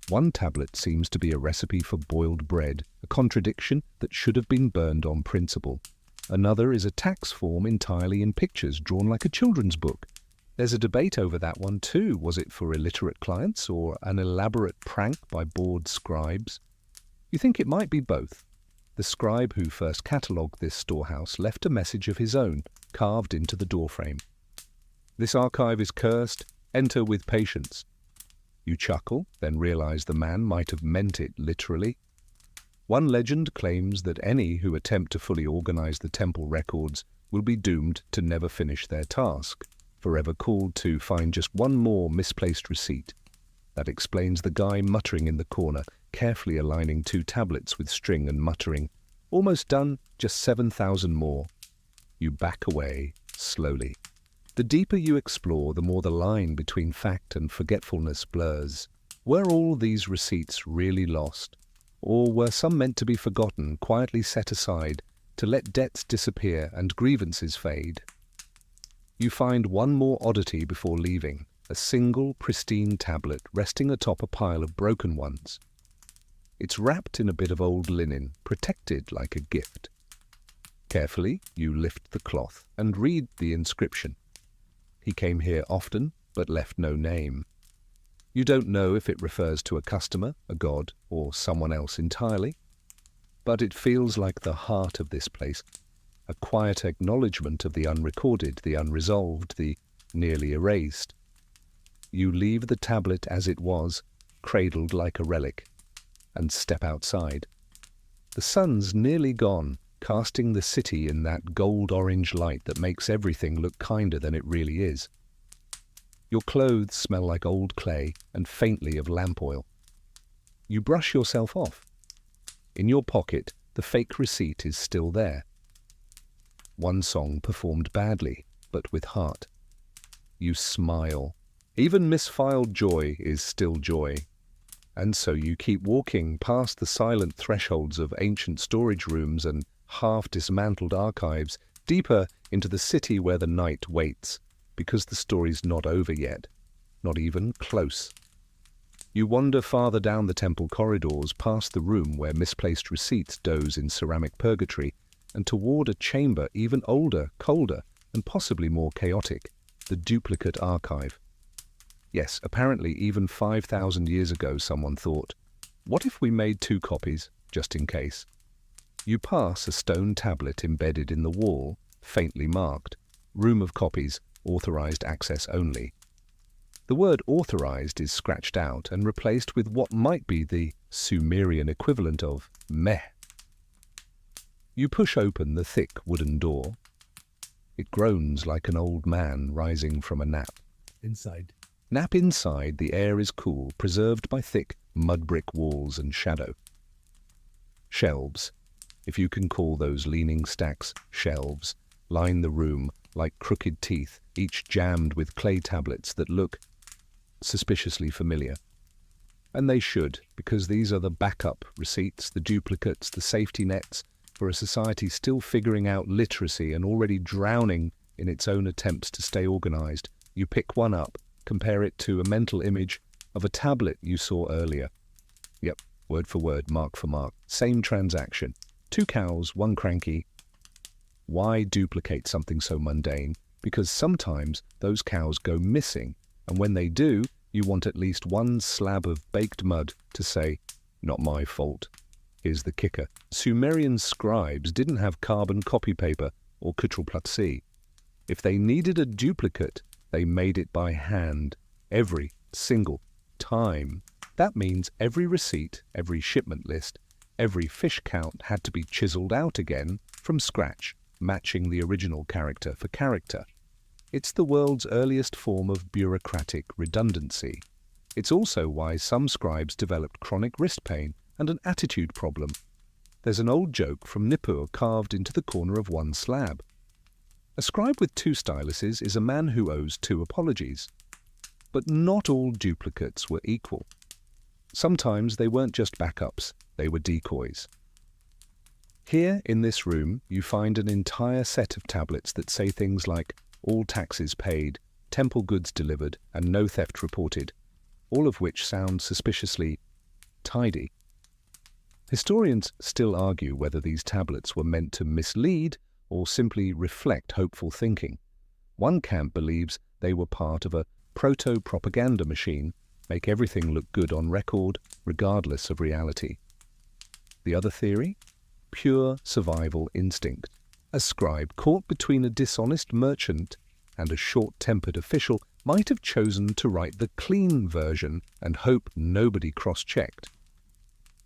One tablet seems to be a recipe for boiled bread, a contradiction that should have been burned on principle. Another is a tax form entirely in pictures, drawn like a children's book. There's a debate over that one too. Was it for illiterate clients or an elaborate prank by bored scribes? You think it might be both. The scribe who first catalogued this storehouse left a message of his own, carved into the doorframe. "This archive is cursed. Enter with patience." You chuckle, then realize the man might have meant it literally. One legend claims that any who attempt to fully organize the temple records will be doomed to never finish their task, forever called to find just one more misplaced receipt. That explains the guy muttering in the corner, carefully aligning 2 tablets with string and muttering, "Almost done, just 7,000 more." You back away, slowly. The deeper you explore, the more the line between fact and forgetfulness blurs. Were all these receipts really lost? Or were some meant to be forgotten, quietly set aside, to let debts disappear and grievances fade? You find one more oddity before leaving, a single pristine tablet resting atop a pile of broken ones. It's wrapped in a bit of old linen, protected like a gift. Carefully, you lift the cloth and read the inscription. He came here often, but left no name. You don't know if it refers to a customer, a god, or someone else entirely. But it feels like the heart of this place, a quiet acknowledgement of the unrecorded, the unresolved, the nearly erased. You leave the tablet as it was, cradled like a relic, and step outside. The sun's nearly gone, casting the city in that gold-orange light that makes everything look kinder than it really is. Your clothes smell like old clay and faintly of lamp oil. You brush yourself off. In your pocket, the fake receipt is still there. One song performed badly, but with heart. You smile. Even misfiled joy is still joy. And so you keep walking past the silent thresholds of ancient storage rooms and half-dismantled archives, deeper into the city where the night waits, because the story's not over yet, not even close. You wander farther down the temple corridors, past the room where misplaced receipts doze in ceramic purgatory, and toward a chamber even older, colder, and possibly more chaotic, the duplicate archive. Yes, apparently even 5,000 years ago someone thought, what if we made 2 copies, just in case? You pass a stone tablet embedded in the wall, faintly marked, Room of Copies, Authorized Access Only. The word authorized is scratched out and replaced with what might be the Sumerian equivalent of meh. You push open the thick wooden door. It groans like an old man rising from a nap. Inside. Nap inside, the air is cool, preserved by thick mud brick walls and shadow. Shelves, if you can call those leaning stacks shelves, line the room like crooked teeth, each jammed with clay tablets that look suspiciously familiar. And they should, because these are the backup receipts, the duplicates, the safety nets for a society still figuring out literacy and already drowning in its own attempts to stay organized. You pick one up, compare it to a mental image of a tablet you saw earlier. Yep, word for word, mark for mark. Same transaction. 2 cows, 1 cranky. Why duplicate something so mundane? Because sometimes those cows go missing, and when they do, you want at least one slab of baked mud to say, not my fault. Here's the kicker. Sumerian scribes didn't have carbon copy paper or Kutralplatsi. If they needed a duplicate, they made it by hand, every single time. That means every receipt, every shipment list, every fish count had to be chiseled out again from scratch, matching the original character for character. It's the world's earliest form of bureaucratic redundancy. It's also why some scribes developed chronic wrist pain and an attitude problem. There's an old joke from Nippur carved into the corner of one slab. A scribe with 2 styluses is a man who owes 2 apologies. But not all duplicates were equal. Sometimes they weren't just backups, they were decoys. Here in this room, you find an entire set of tablets that say things like all taxes paid, temple goods delivered, and no theft reported, all of which sound suspiciously tidy. Historians still argue whether these tablets were meant to mislead or simply reflect hopeful thinking. One camp believes they were part of a proto-propaganda machine, make everything look good on record, regardless of reality. The other theory? Pure survival instinct. A scribe caught between a dishonest merchant and a short-tempered official might have chosen to write the clean version and hope nobody cross-checked.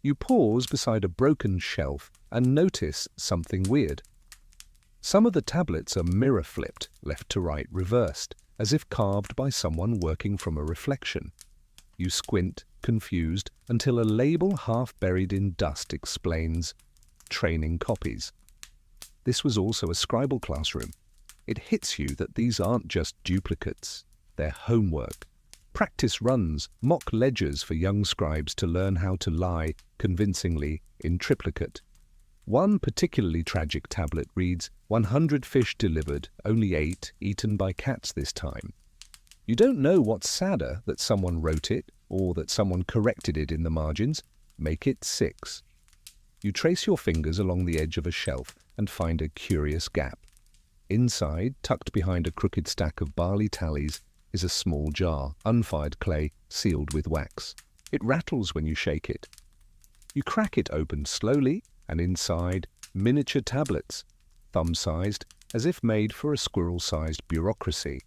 You pause beside a broken shelf and notice something weird. Some of the tablets are mirror-flipped, left to right reversed, as if carved by someone working from a reflection. You squint, confused, until a label half buried in dust explains training copies. This was also a scribal classroom. It hits you that these aren't just duplicates, they're homework. Practice runs, mock ledgers for young scribes to learn how to lie convincingly in triplicate. One particularly tragic tablet reads, 100 fish delivered, only 8 eaten by cats this time. You don't know what's sadder, that someone wrote it or that someone corrected it in the margins. Make it 6. You trace your fingers along the edge of a shelf and find a curious gap. Inside, tucked behind a crooked stack of barley tallies, is a small jar, unfired clay, sealed with wax. It rattles when you shake it. You crack it open slowly, and inside, miniature tablets, thumb-sized, as if made for a squirrel-sized bureaucracy.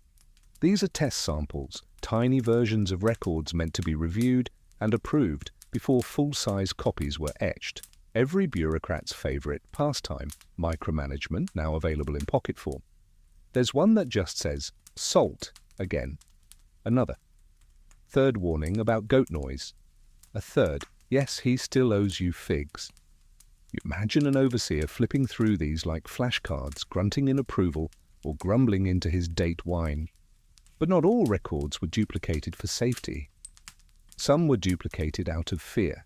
These are test samples, tiny versions of records meant to be reviewed and approved before full-size copies were etched. Every bureaucrat's favorite pastime, micromanagement, now available in pocket form. There's one that just says, salt, again. Another. Third warning about goat noise. A third, yes, he still owes you figs. You imagine an overseer flipping through these like flashcards, grunting in approval or grumbling into his date wine. But not all records were duplicated for safety. Some were duplicated out of fear.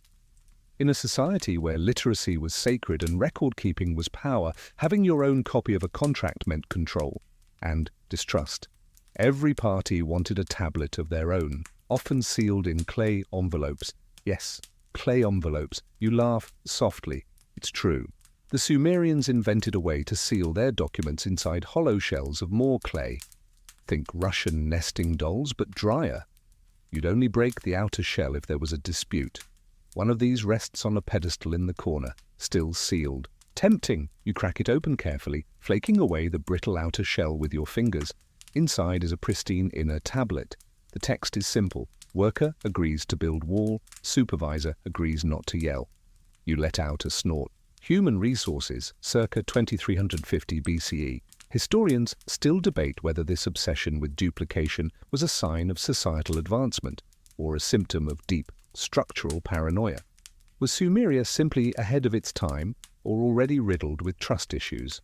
In a society where literacy was sacred and record-keeping was power, having your own copy of a contract meant control and distrust. Every party wanted a tablet of their own, often sealed in clay envelopes. Yes, clay envelopes. You laugh softly. It's true. The Sumerians invented a way to seal their documents inside hollow shells of more clay. Think Russian nesting dolls, but drier. You'd only break the outer shell if there was a dispute. One of these rests on a pedestal in the corner, still sealed. Tempting! You crack it open carefully, flaking away the brittle outer shell with your fingers. Inside is a pristine inner tablet. The text is simple. Worker agrees to build wall. Supervisor agrees not to yell. You let out a snort. Human resources, circa 2350 BCE. Historians still debate whether this obsession with duplication was a sign of societal advancement or a symptom of deep structural paranoia. Was Sumeria simply ahead of its time or already riddled with trust issues?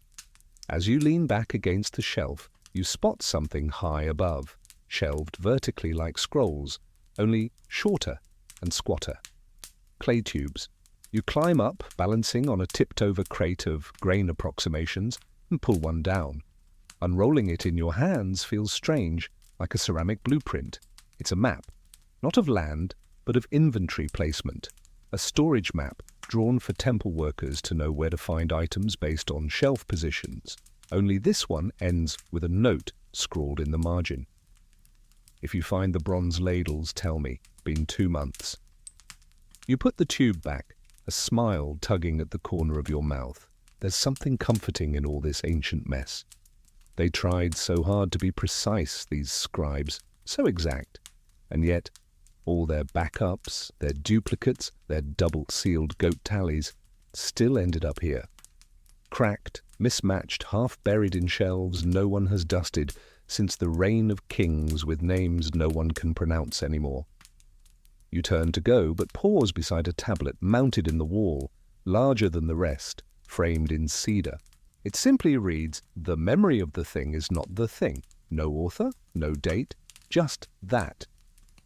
As you lean back against the shelf, you spot something high above, shelved vertically like scrolls, only shorter and squatter. Clay tubes. You climb up, balancing on a tipped-over crate of grain approximations, and pull one down. Unrolling it in your hands feels strange, like a ceramic blueprint. It's a map, not of land, but of inventory placement. A storage map drawn for temple workers to know where to find items based on shelf positions. Only this one ends with a note scrawled in the margin. If you find the bronze ladles, tell me. Been 2 months. You put the tube back, a smile tugging at the corner of your mouth. There's something comforting in all this ancient mess. They tried so hard to be precise, these scribes, so exact. And yet, all their backups, their duplicates, their double-sealed goat tallies still ended up here. Cracked, mismatched, half-buried in shelves no one has dusted since the reign of kings with names no one can pronounce anymore. You turn to go, but pause beside a tablet mounted in the wall, larger than the rest, framed in cedar. It simply reads, "The memory of the thing is not the thing. No author, no date, just that."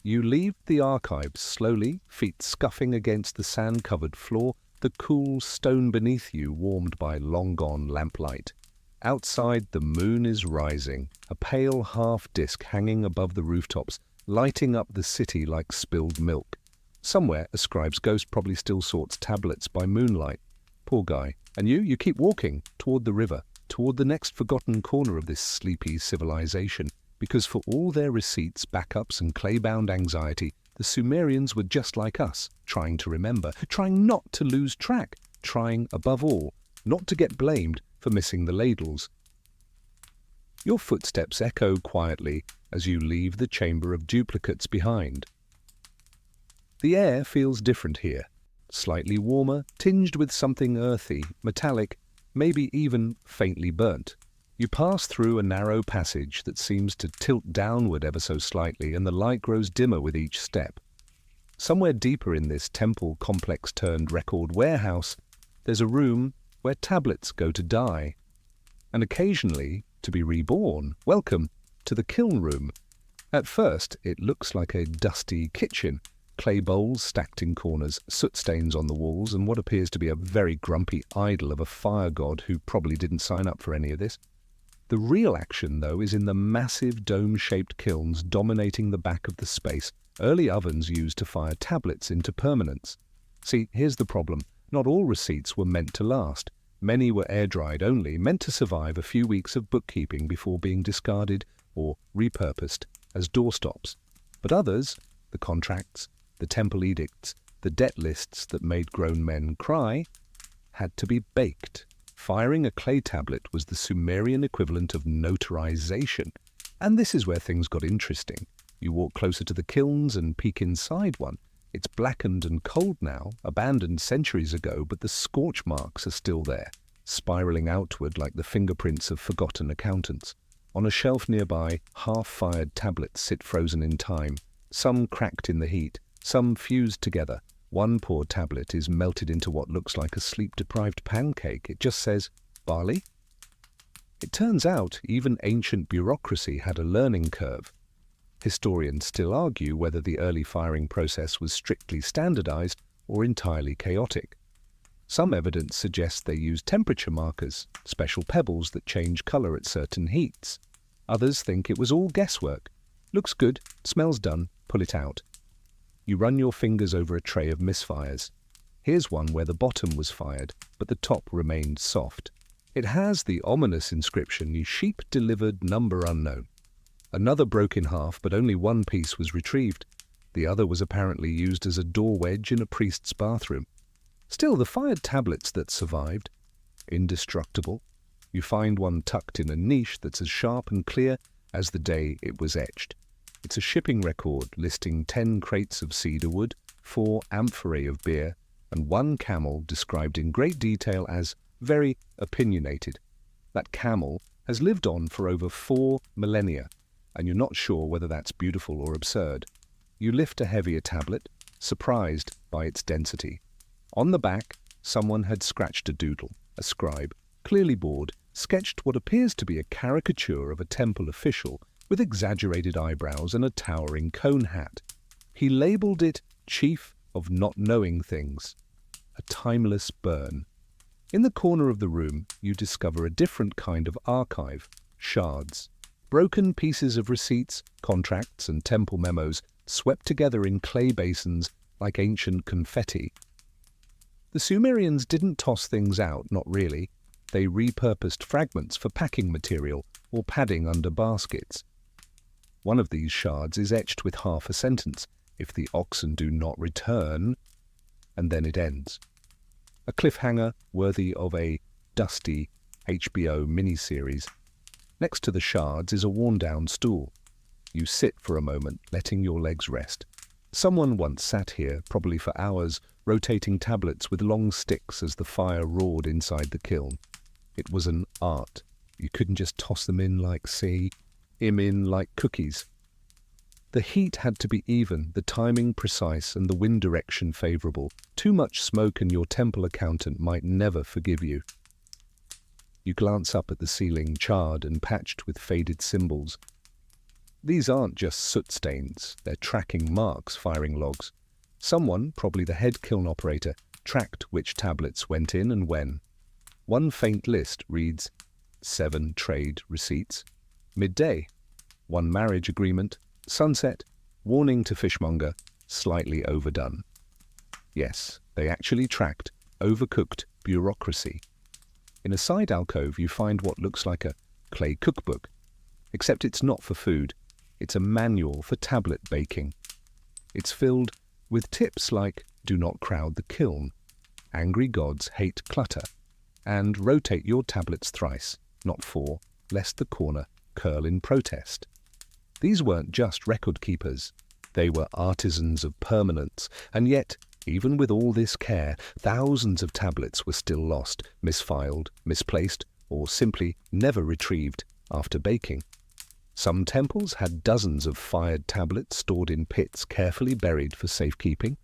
You leave the archives slowly, feet scuffing against the sand-covered floor, the cool stone beneath you warmed by long-gone lamplight. Outside, the moon is rising, a pale half-disk hanging above the rooftops, lighting up the city like spilled milk. Somewhere, a scribe's ghost probably still sorts tablets by moonlight. Poor guy. And you keep walking toward the river, toward the next forgotten corner of this sleepy civilization, because for all their receipts, backups, and clay-bound anxiety, the Sumerians were just like us, trying to remember, trying not to lose track, trying, above all, not to get blamed for missing the ladles. Your footsteps echo quietly as you leave the chamber of duplicates behind. The air feels different here, slightly warmer, tinged with something earthy, metallic, maybe even faintly burnt. You pass through a narrow passage that seems to tilt downward ever so slightly, and the light grows dimmer with each step. Somewhere deeper in this temple complex turned record warehouse, there's a room where tablets go to die, and occasionally to be reborn. Welcome to the kiln room. At first, it looks like a dusty kitchen. Clay bowls stacked in corners, soot stains on the walls, and what appears to be a very grumpy idol of a fire god who probably didn't sign up for any of this. The real action, though, is in the massive dome-shaped kilns dominating the back of the space, early ovens used to fire tablets into permanence. See, here's the problem. Not all receipts were meant to last. Many were air-dried only, meant to survive a few weeks of bookkeeping before being discarded or repurposed as doorstops. But others, the contracts, the temple edicts, the debt lists that made grown men cry, had to be baked. Firing a clay tablet was the Sumerian equivalent of notarization. And this is where things got interesting. You walk closer to the kilns and peek inside one. It's blackened and cold now, abandoned centuries ago, but the scorch marks are still there, spiraling outward like the fingerprints of forgotten accountants. On a shelf nearby, half-fired tablets sit frozen in time, some cracked in the heat, some fused together. One poor tablet is melted into what looks like a sleep-deprived pancake. It just says, barley? It turns out even ancient bureaucracy had a learning curve. Historians still argue whether the early firing process was strictly standardized or entirely chaotic. Some evidence suggests they used temperature markers, special pebbles that change color at certain heats. Others think it was all guesswork. Looks good, smells done, pull it out. You run your fingers over a tray of misfires. Here's one where the bottom was fired, but the top remained soft. It has the ominous inscription, "Sheep delivered, number unknown." Another broke in half, but only one piece was retrieved. The other was apparently used as a door wedge in a priest's bathroom. Still, the fired tablets that survived, indestructible. You find one tucked in a niche that's as sharp and clear as the day it was etched. It's a shipping record listing 10 crates of cedar wood, 4 amphorae of beer, and 1 camel described in great detail as very opinionated. That camel has lived on for over 4 millennia, and you're not sure whether that's beautiful or absurd. You lift a heavier tablet, surprised by its density. On the back, someone had scratched a doodle. A scribe, clearly bored, sketched what appears to be a caricature of a temple official with exaggerated eyebrows and a towering cone hat. He labeled it Chief of Not Knowing Things, a timeless burn. In the corner of the room, you discover a different kind of archive, shards. Broken pieces of receipts, contracts, and temple memos swept together in clay basins like ancient confetti. The Sumerians didn't toss things out, not really. They repurposed fragments for packing material or padding under baskets. One of these shards is etched with half a sentence, "If the oxen do not return," and then it ends. A cliffhanger worthy of a dusty HBO miniseries. Next to the shards is a worn-down stool. You sit for a moment, letting your legs rest. Someone once sat here, probably for hours, rotating tablets with long sticks as the fire roared inside the kiln. It was an art. You couldn't just toss them in like cookies. The heat had to be even, the timing precise, and the wind direction favorable. Too much smoke and your temple accountant might never forgive you. You glance up at the ceiling, charred and patched with faded symbols. These aren't just soot stains, they're tracking marks, firing logs. Someone, probably the head kiln operator, tracked which tablets went in and when. One faint list reads 7 trade receipts, midday, 1 marriage agreement, sunset, warning to fishmonger, slightly overdone. Yes, they actually tracked overcooked bureaucracy. In a side alcove, you find what looks like a clay cookbook, except it's not for food. It's a manual for tablet baking. It's filled with tips like do not crowd the kiln, angry gods hate clutter, and rotate your tablets thrice, not 4, lest the corner curl in protest. These weren't just record keepers. They were artisans of permanence, and yet, even with all this care, thousands of tablets were still lost, misfiled, misplaced, or simply never retrieved after baking. Some temples had dozens of fired tablets stored in pits carefully buried for safekeeping,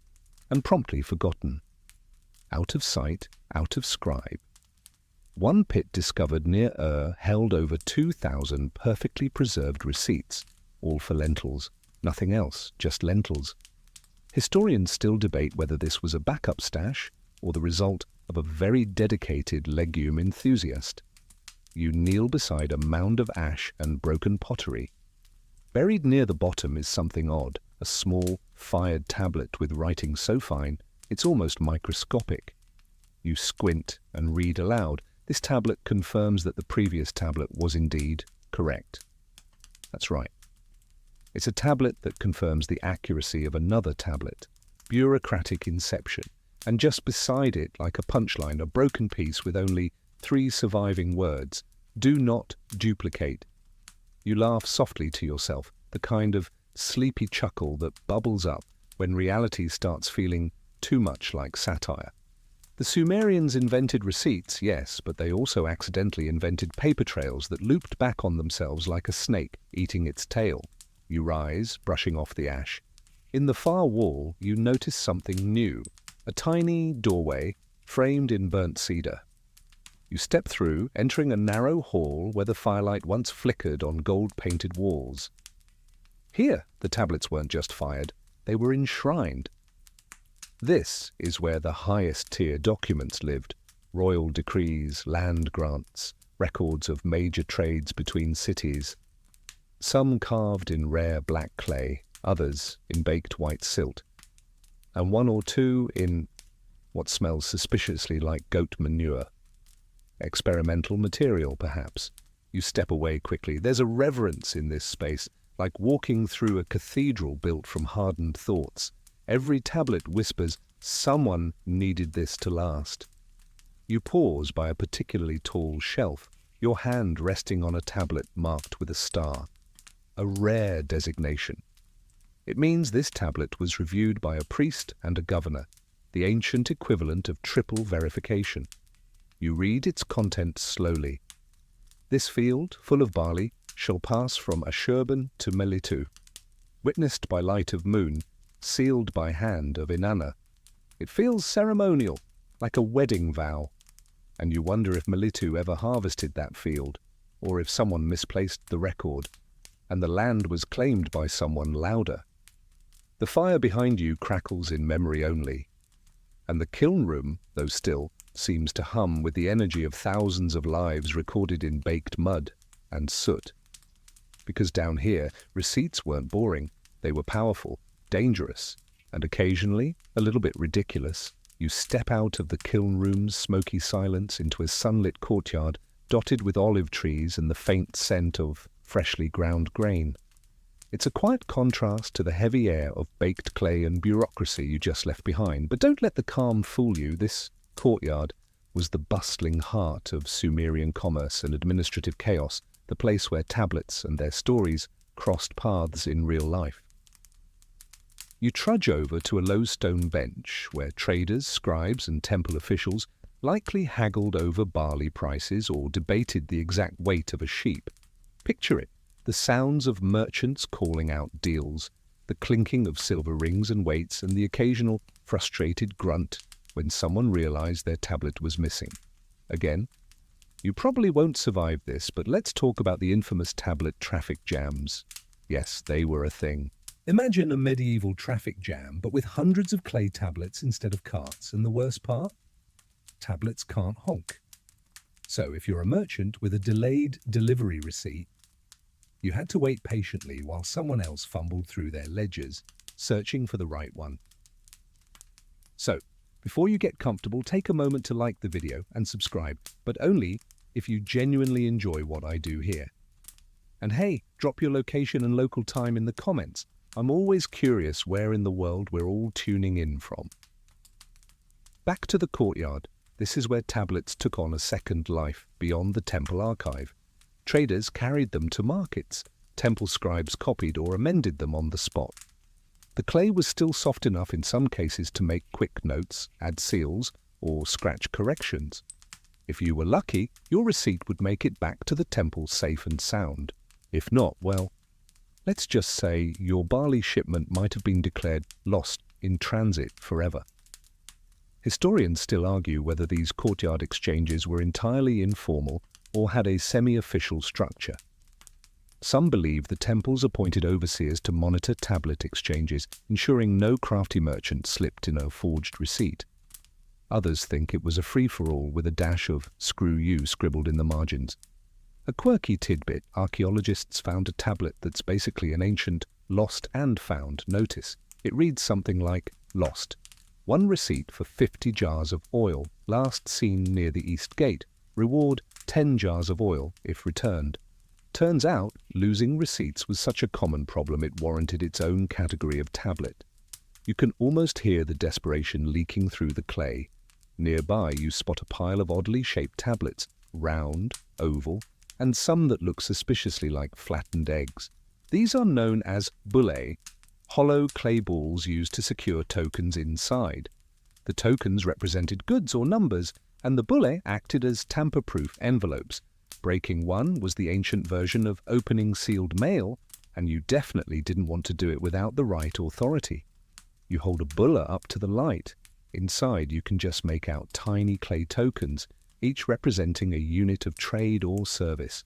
and promptly forgotten. Out of sight, out of scribe. One pit discovered near held over 2,000 perfectly preserved receipts, all for lentils, nothing else, just lentils. Historians still debate whether this was a backup stash or the result of a very dedicated legume enthusiast. You kneel beside a mound of ash and broken pottery. Buried near the bottom is something odd, a small, fired tablet with writing so fine it's almost microscopic. You squint and read aloud, This tablet confirms that the previous tablet was indeed correct. That's right. It's a tablet that confirms the accuracy of another tablet. Bureaucratic inception. And just beside it, like a punchline, a broken piece with only 3 surviving words. Do not duplicate. You laugh softly to yourself, the kind of sleepy chuckle that bubbles up when reality starts feeling too much like satire. The Sumerians invented receipts, yes, but they also accidentally invented paper trails that looped back on themselves like a snake eating its tail. You rise, brushing off the ash. In the far wall, you notice something new, a tiny doorway framed in burnt cedar. You step through, entering a narrow hall where the firelight once flickered on gold-painted walls. Here, the tablets weren't just fired, they were enshrined. This is where the highest-tier documents lived: royal decrees, land grants, records of major trades between cities. Some carved in rare black clay, others in baked white silt, and 1 or 2 in what smells suspiciously like goat manure. Experimental material, perhaps. You step away quickly. There's a reverence in this space, like walking through a cathedral built from hardened thoughts. Every tablet whispers, someone needed this to last. You pause by a particularly tall shelf, your hand resting on a tablet marked with a star. A rare designation. It means this tablet was reviewed by a priest and a governor, the ancient equivalent of triple verification. You read its contents slowly. This field, full of barley, shall pass from Ashurban to Melitu, witnessed by light of moon, sealed by hand of Inanna. It feels ceremonial, like a wedding vow, and you wonder if Melitu ever harvested that field, or if someone misplaced the record, and the land was claimed by someone louder. The fire behind you crackles in memory only, and the kiln room, though still, seems to hum with the energy of thousands of lives recorded in baked mud and soot. Because down here, receipts weren't boring, they were powerful, dangerous, and occasionally a little bit ridiculous. You step out of the kiln room's smoky silence into a sunlit courtyard dotted with olive trees and the faint scent of freshly ground grain. It's a quiet contrast to the heavy air of baked clay and bureaucracy you just left behind, but don't let the calm fool you. This courtyard was the bustling heart of Sumerian commerce and administrative chaos, the place where tablets and their stories crossed paths in real life. You trudge over to a low stone bench where traders, scribes, and temple officials likely haggled over barley prices or debated the exact weight of a sheep. Picture it, the sounds of merchants calling out deals, the clinking of silver rings and weights, and the occasional frustrated grunt when someone realized their tablet was missing. Again, you probably won't survive this, but let's talk about the infamous tablet traffic jams. Yes, they were a thing. Imagine a medieval traffic jam, but with hundreds of clay tablets instead of carts. And the worst part? Tablets can't honk. So if you're a merchant with a delayed delivery receipt, you had to wait patiently while someone else fumbled through their ledgers, searching for the right one. So, before you get comfortable, take a moment to like the video and subscribe, but only if you genuinely enjoy what I do here. And hey, drop your location and local time in the comments. I'm always curious where in the world we're all tuning in from. Back to the courtyard. This is where tablets took on a second life beyond the temple archive. Traders carried them to markets. Temple scribes copied or amended them on the spot. The clay was still soft enough in some cases to make quick notes, add seals, or scratch corrections. If you were lucky, your receipt would make it back to the temple safe and sound. If not, well, let's just say your barley shipment might have been declared lost in transit forever. Historians still argue whether these courtyard exchanges were entirely informal or had a semi-official structure. Some believe the temples appointed overseers to monitor tablet exchanges, ensuring no crafty merchant slipped in a forged receipt. Others think it was a free-for-all with a dash of "screw you" scribbled in the margins. A quirky tidbit: archaeologists found a tablet that's basically an ancient lost and found notice. It reads something like, "Lost. One receipt for 50 jars of oil, last seen near the East Gate. Reward 10 jars of oil if returned. Turns out, losing receipts was such a common problem it warranted its own category of tablet. You can almost hear the desperation leaking through the clay. Nearby, you spot a pile of oddly shaped tablets, round, oval, and some that look suspiciously like flattened eggs. These are known as bullae, hollow clay balls used to secure tokens inside. The tokens represented goods or numbers, and the bullae acted as tamper-proof envelopes. Breaking one was the ancient version of opening sealed mail, and you definitely didn't want to do it without the right authority. You hold a bulla up to the light. Inside, you can just make out tiny clay tokens, each representing a unit of trade or service.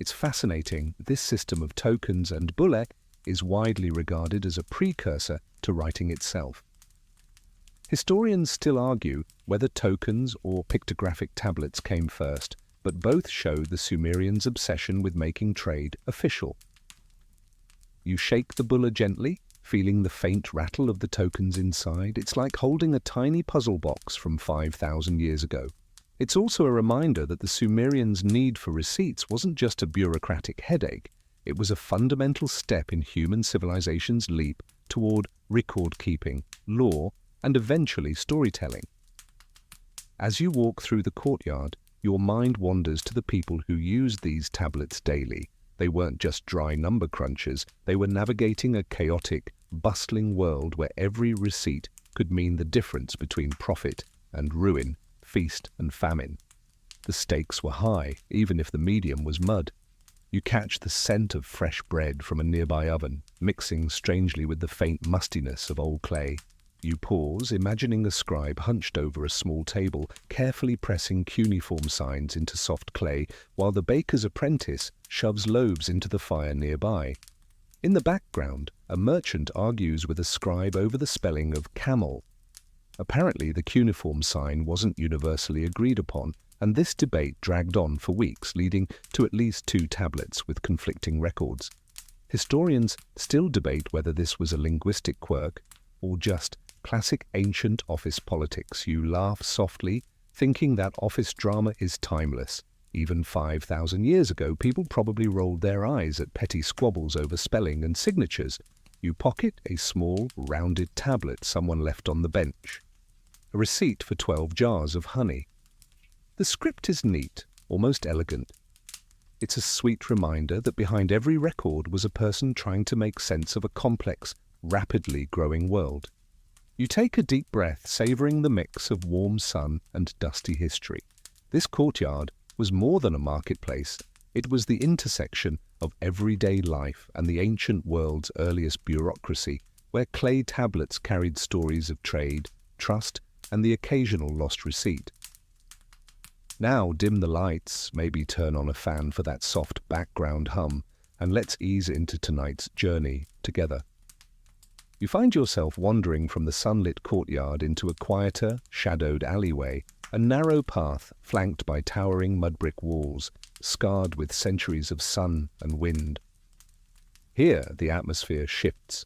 It's fascinating. This system of tokens and bullae is widely regarded as a precursor to writing itself. Historians still argue whether tokens or pictographic tablets came first, but both show the Sumerians' obsession with making trade official. You shake the bulla gently, feeling the faint rattle of the tokens inside. It's like holding a tiny puzzle box from 5,000 years ago. It's also a reminder that the Sumerians' need for receipts wasn't just a bureaucratic headache. It was a fundamental step in human civilization's leap toward record-keeping, law, and eventually storytelling. As you walk through the courtyard, your mind wanders to the people who used these tablets daily. They weren't just dry number crunchers, they were navigating a chaotic, bustling world where every receipt could mean the difference between profit and ruin, feast and famine. The stakes were high, even if the medium was mud. You catch the scent of fresh bread from a nearby oven, mixing strangely with the faint mustiness of old clay. You pause, imagining a scribe hunched over a small table, carefully pressing cuneiform signs into soft clay, while the baker's apprentice shoves loaves into the fire nearby. In the background, a merchant argues with a scribe over the spelling of camel. Apparently, the cuneiform sign wasn't universally agreed upon, and this debate dragged on for weeks, leading to at least 2 tablets with conflicting records. Historians still debate whether this was a linguistic quirk or just classic ancient office politics. You laugh softly, thinking that office drama is timeless. Even 5,000 years ago, people probably rolled their eyes at petty squabbles over spelling and signatures. You pocket a small, rounded tablet someone left on the bench. A receipt for 12 jars of honey. The script is neat, almost elegant. It's a sweet reminder that behind every record was a person trying to make sense of a complex, rapidly growing world. You take a deep breath, savoring the mix of warm sun and dusty history. This courtyard was more than a marketplace. It was the intersection of everyday life and the ancient world's earliest bureaucracy, where clay tablets carried stories of trade, trust, and the occasional lost receipt. Now dim the lights, maybe turn on a fan for that soft background hum, and let's ease into tonight's journey together. You find yourself wandering from the sunlit courtyard into a quieter, shadowed alleyway, a narrow path flanked by towering mud-brick walls, scarred with centuries of sun and wind. Here, the atmosphere shifts.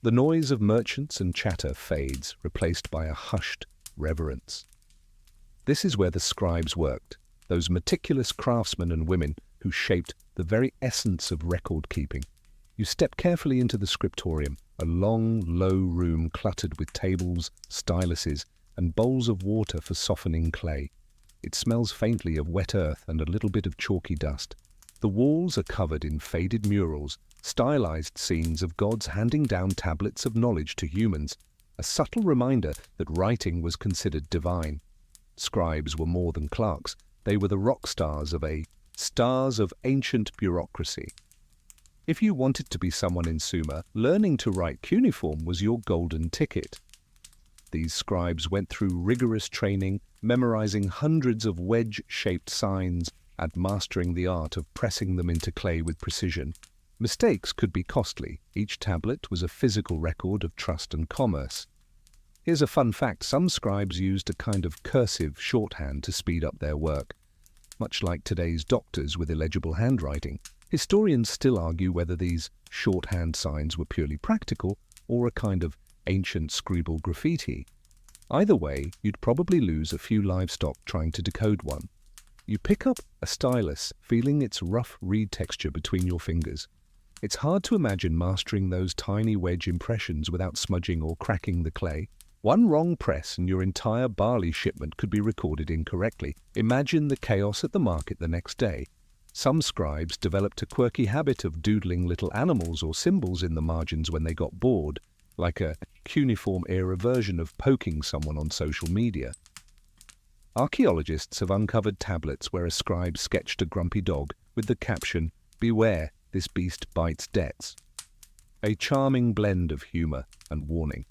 The noise of merchants and chatter fades, replaced by a hushed reverence. This is where the scribes worked, those meticulous craftsmen and women who shaped the very essence of record-keeping. You step carefully into the scriptorium, a long, low room cluttered with tables, styluses, and bowls of water for softening clay. It smells faintly of wet earth and a little bit of chalky dust. The walls are covered in faded murals, stylized scenes of gods handing down tablets of knowledge to humans, a subtle reminder that writing was considered divine. Scribes were more than clerks. They were the rock stars of ancient bureaucracy. If you wanted to be someone in Sumer, learning to write cuneiform was your golden ticket. These scribes went through rigorous training, memorizing hundreds of wedge-shaped signs and mastering the art of pressing them into clay with precision. Mistakes could be costly. Each tablet was a physical record of trust and commerce. Here's a fun fact. Some scribes used a kind of cursive shorthand to speed up their work. Much like today's doctors with illegible handwriting, historians still argue whether these shorthand signs were purely practical or a kind of ancient scribal graffiti. Either way, you'd probably lose a few livestock trying to decode one. You pick up a stylus, feeling its rough reed texture between your fingers. It's hard to imagine mastering those tiny wedge impressions without smudging or cracking the clay. One wrong press and your entire barley shipment could be recorded incorrectly. Imagine the chaos at the market the next day. Some scribes developed a quirky habit of doodling little animals or symbols in the margins when they got bored, like a cuneiform-era version of poking someone on social media. Archaeologists have uncovered tablets where a scribe sketched a grumpy dog with the caption, "Beware, this beast bites debts." A charming blend of humor and warning.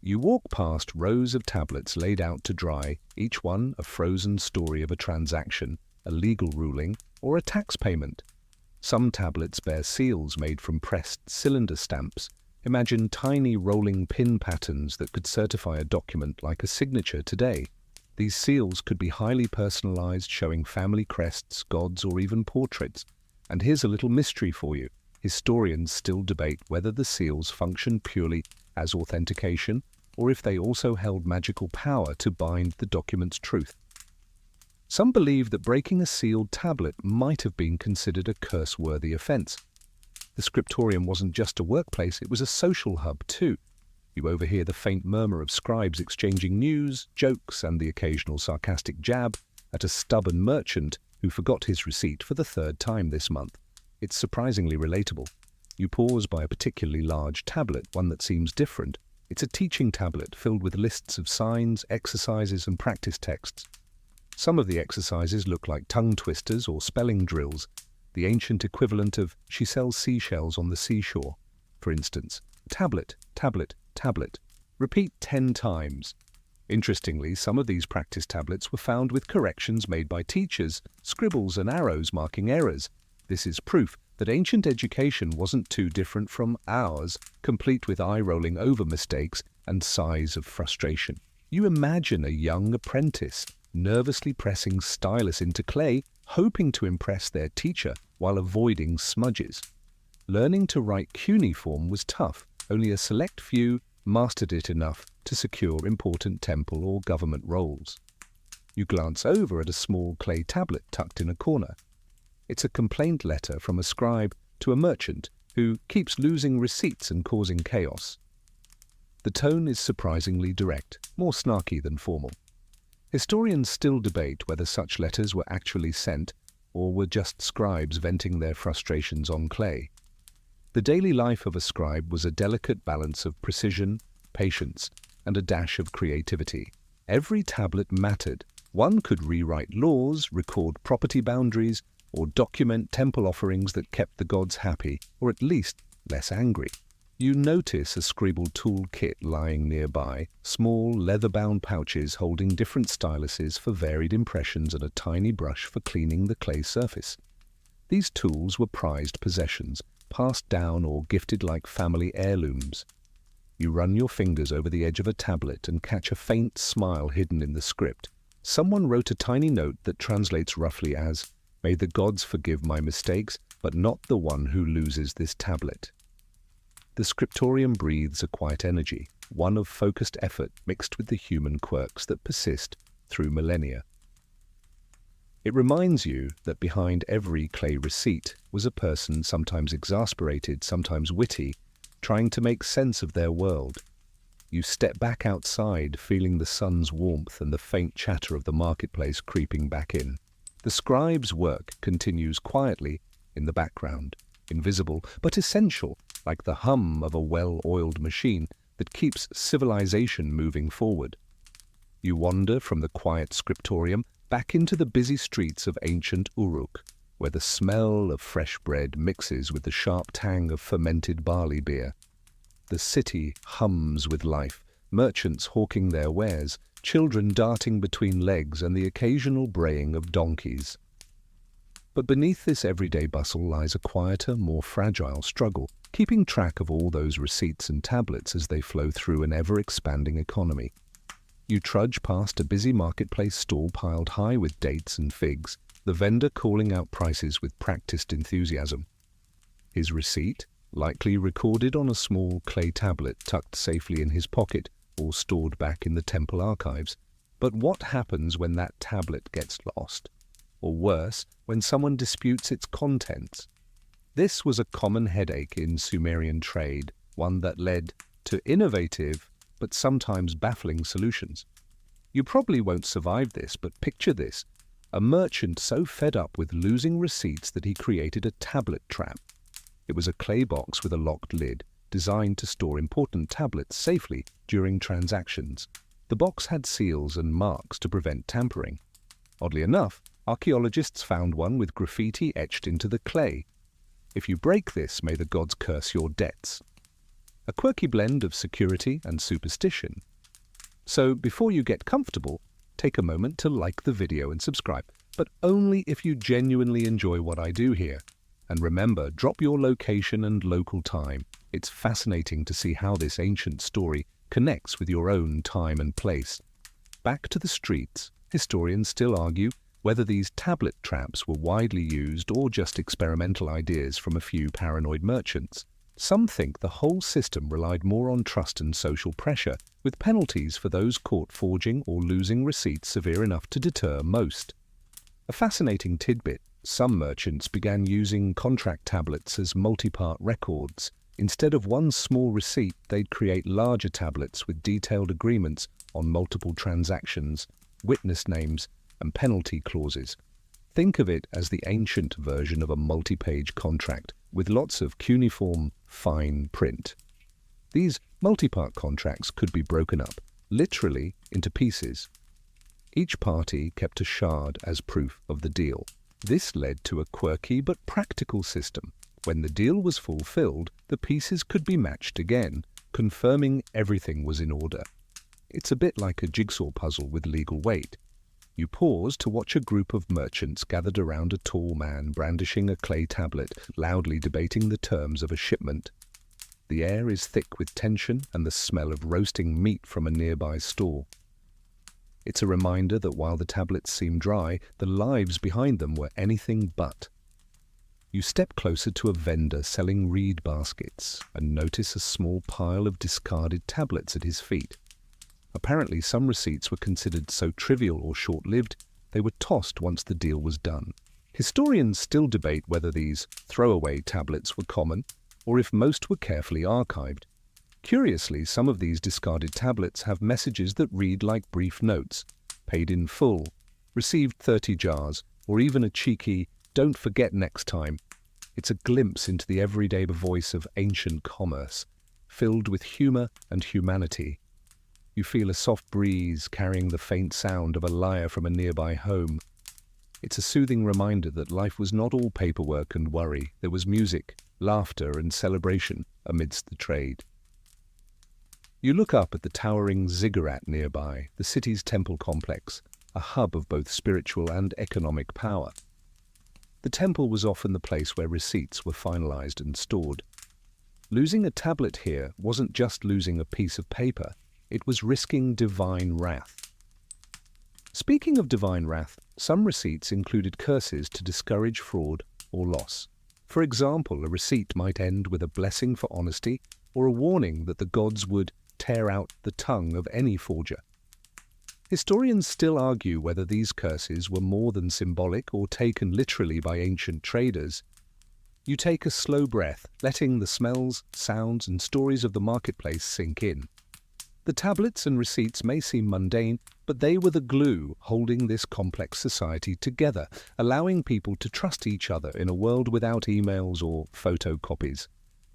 You walk past rows of tablets laid out to dry, each one a frozen story of a transaction, a legal ruling, or a tax payment. Some tablets bear seals made from pressed cylinder stamps. Imagine tiny rolling pin patterns that could certify a document like a signature today. These seals could be highly personalized, showing family crests, gods, or even portraits. And here's a little mystery for you. Historians still debate whether the seals function purely as authentication or if they also held magical power to bind the document's truth. Some believe that breaking a sealed tablet might have been considered a curse-worthy offense. The scriptorium wasn't just a workplace, it was a social hub too. You overhear the faint murmur of scribes exchanging news, jokes, and the occasional sarcastic jab at a stubborn merchant who forgot his receipt for the third time this month. It's surprisingly relatable. You pause by a particularly large tablet, one that seems different. It's a teaching tablet filled with lists of signs, exercises, and practice texts. Some of the exercises look like tongue twisters or spelling drills, the ancient equivalent of "she sells seashells on the seashore." For instance, tablet, tablet, tablet. Repeat 10 times. Interestingly, some of these practice tablets were found with corrections made by teachers, scribbles and arrows marking errors. This is proof that ancient education wasn't too different from ours, complete with eye-rolling over mistakes and sighs of frustration. You imagine a young apprentice nervously pressing stylus into clay, hoping to impress their teacher while avoiding smudges. Learning to write cuneiform was tough. Only a select few mastered it enough to secure important temple or government roles. You glance over at a small clay tablet tucked in a corner. It's a complaint letter from a scribe to a merchant who keeps losing receipts and causing chaos. The tone is surprisingly direct, more snarky than formal. Historians still debate whether such letters were actually sent or were just scribes venting their frustrations on clay. The daily life of a scribe was a delicate balance of precision, patience, and a dash of creativity. Every tablet mattered. One could rewrite laws, record property boundaries, or document temple offerings that kept the gods happy, or at least less angry. You notice a scribbled tool kit lying nearby, small leather-bound pouches holding different styluses for varied impressions and a tiny brush for cleaning the clay surface. These tools were prized possessions, passed down or gifted like family heirlooms. You run your fingers over the edge of a tablet and catch a faint smile hidden in the script. Someone wrote a tiny note that translates roughly as, "May the gods forgive my mistakes, but not the one who loses this tablet." The scriptorium breathes a quiet energy, one of focused effort mixed with the human quirks that persist through millennia. It reminds you that behind every clay receipt was a person, sometimes exasperated, sometimes witty, trying to make sense of their world. You step back outside, feeling the sun's warmth and the faint chatter of the marketplace creeping back in. The scribe's work continues quietly in the background, invisible but essential, like the hum of a well-oiled machine that keeps civilization moving forward. You wander from the quiet scriptorium back into the busy streets of ancient Uruk, where the smell of fresh bread mixes with the sharp tang of fermented barley beer. The city hums with life, merchants hawking their wares, children darting between legs, and the occasional braying of donkeys. But beneath this everyday bustle lies a quieter, more fragile struggle, keeping track of all those receipts and tablets as they flow through an ever-expanding economy. You trudge past a busy marketplace stall piled high with dates and figs, the vendor calling out prices with practiced enthusiasm. His receipt, likely recorded on a small clay tablet tucked safely in his pocket or stored back in the temple archives. But what happens when that tablet gets lost? or worse, when someone disputes its contents. This was a common headache in Sumerian trade, one that led to innovative but sometimes baffling solutions. You probably won't survive this, but picture this: a merchant so fed up with losing receipts that he created a tablet trap. It was a clay box with a locked lid, designed to store important tablets safely during transactions. The box had seals and marks to prevent tampering. Oddly enough, archaeologists found one with graffiti etched into the clay. "If you break this, may the gods curse your debts." A quirky blend of security and superstition. So before you get comfortable, take a moment to like the video and subscribe, but only if you genuinely enjoy what I do here. And remember, drop your location and local time. It's fascinating to see how this ancient story connects with your own time and place. Back to the streets, historians still argue whether these tablet traps were widely used or just experimental ideas from a few paranoid merchants. Some think the whole system relied more on trust and social pressure, with penalties for those caught forging or losing receipts severe enough to deter most. A fascinating tidbit: some merchants began using contract tablets as multi-part records. Instead of one small receipt, they'd create larger tablets with detailed agreements on multiple transactions, witness names, and penalty clauses. Think of it as the ancient version of a multi-page contract, with lots of cuneiform, fine print. These multi-part contracts could be broken up, literally, into pieces. Each party kept a shard as proof of the deal. This led to a quirky but practical system. When the deal was fulfilled, the pieces could be matched again, confirming everything was in order. It's a bit like a jigsaw puzzle with legal weight. You pause to watch a group of merchants gathered around a tall man brandishing a clay tablet, loudly debating the terms of a shipment. The air is thick with tension and the smell of roasting meat from a nearby stall. It's a reminder that while the tablets seem dry, the lives behind them were anything but. You step closer to a vendor selling reed baskets and notice a small pile of discarded tablets at his feet. Apparently, some receipts were considered so trivial or short-lived, they were tossed once the deal was done. Historians still debate whether these throwaway tablets were common, or if most were carefully archived. Curiously, some of these discarded tablets have messages that read like brief notes: paid in full, received 30 jars, or even a cheeky "don't forget next time." It's a glimpse into the everyday voice of ancient commerce, filled with humor and humanity. You feel a soft breeze carrying the faint sound of a lyre from a nearby home. It's a soothing reminder that life was not all paperwork and worry. There was music, laughter, and celebration amidst the trade. You look up at the towering ziggurat nearby, the city's temple complex, a hub of both spiritual and economic power. The temple was often the place where receipts were finalized and stored. Losing a tablet here wasn't just losing a piece of paper, it was risking divine wrath. Speaking of divine wrath, some receipts included curses to discourage fraud or loss. For example, a receipt might end with a blessing for honesty or a warning that the gods would tear out the tongue of any forger. Historians still argue whether these curses were more than symbolic or taken literally by ancient traders. You take a slow breath, letting the smells, sounds, and stories of the marketplace sink in. The tablets and receipts may seem mundane, but they were the glue holding this complex society together, allowing people to trust each other in a world without emails or photocopies.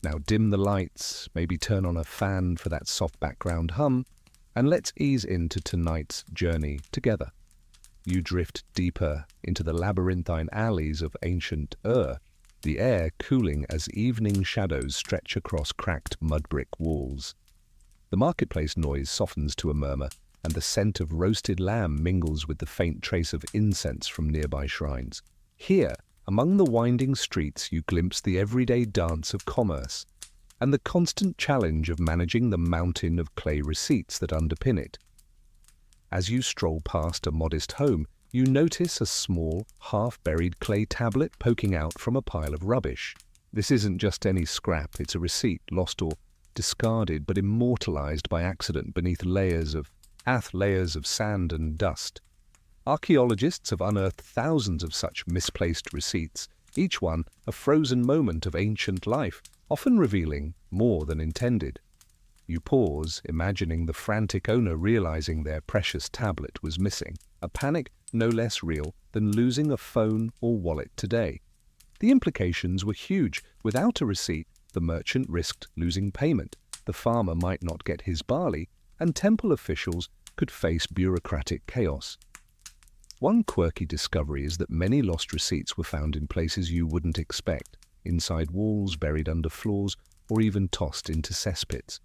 Now dim the lights, maybe turn on a fan for that soft background hum, and let's ease into tonight's journey together. You drift deeper into the labyrinthine alleys of ancient Ur, the air cooling as evening shadows stretch across cracked mud-brick walls. The marketplace noise softens to a murmur, and the scent of roasted lamb mingles with the faint trace of incense from nearby shrines. Here, among the winding streets, you glimpse the everyday dance of commerce, and the constant challenge of managing the mountain of clay receipts that underpin it. As you stroll past a modest home, you notice a small, half-buried clay tablet poking out from a pile of rubbish. This isn't just any scrap, it's a receipt, lost or discarded but immortalized by accident beneath layers of sand and dust. Archaeologists have unearthed thousands of such misplaced receipts, each one a frozen moment of ancient life, often revealing more than intended. You pause, imagining the frantic owner realizing their precious tablet was missing, a panic no less real than losing a phone or wallet today. The implications were huge. Without a receipt, the merchant risked losing payment, the farmer might not get his barley, and temple officials could face bureaucratic chaos. One quirky discovery is that many lost receipts were found in places you wouldn't expect, inside walls, buried under floors, or even tossed into cesspits.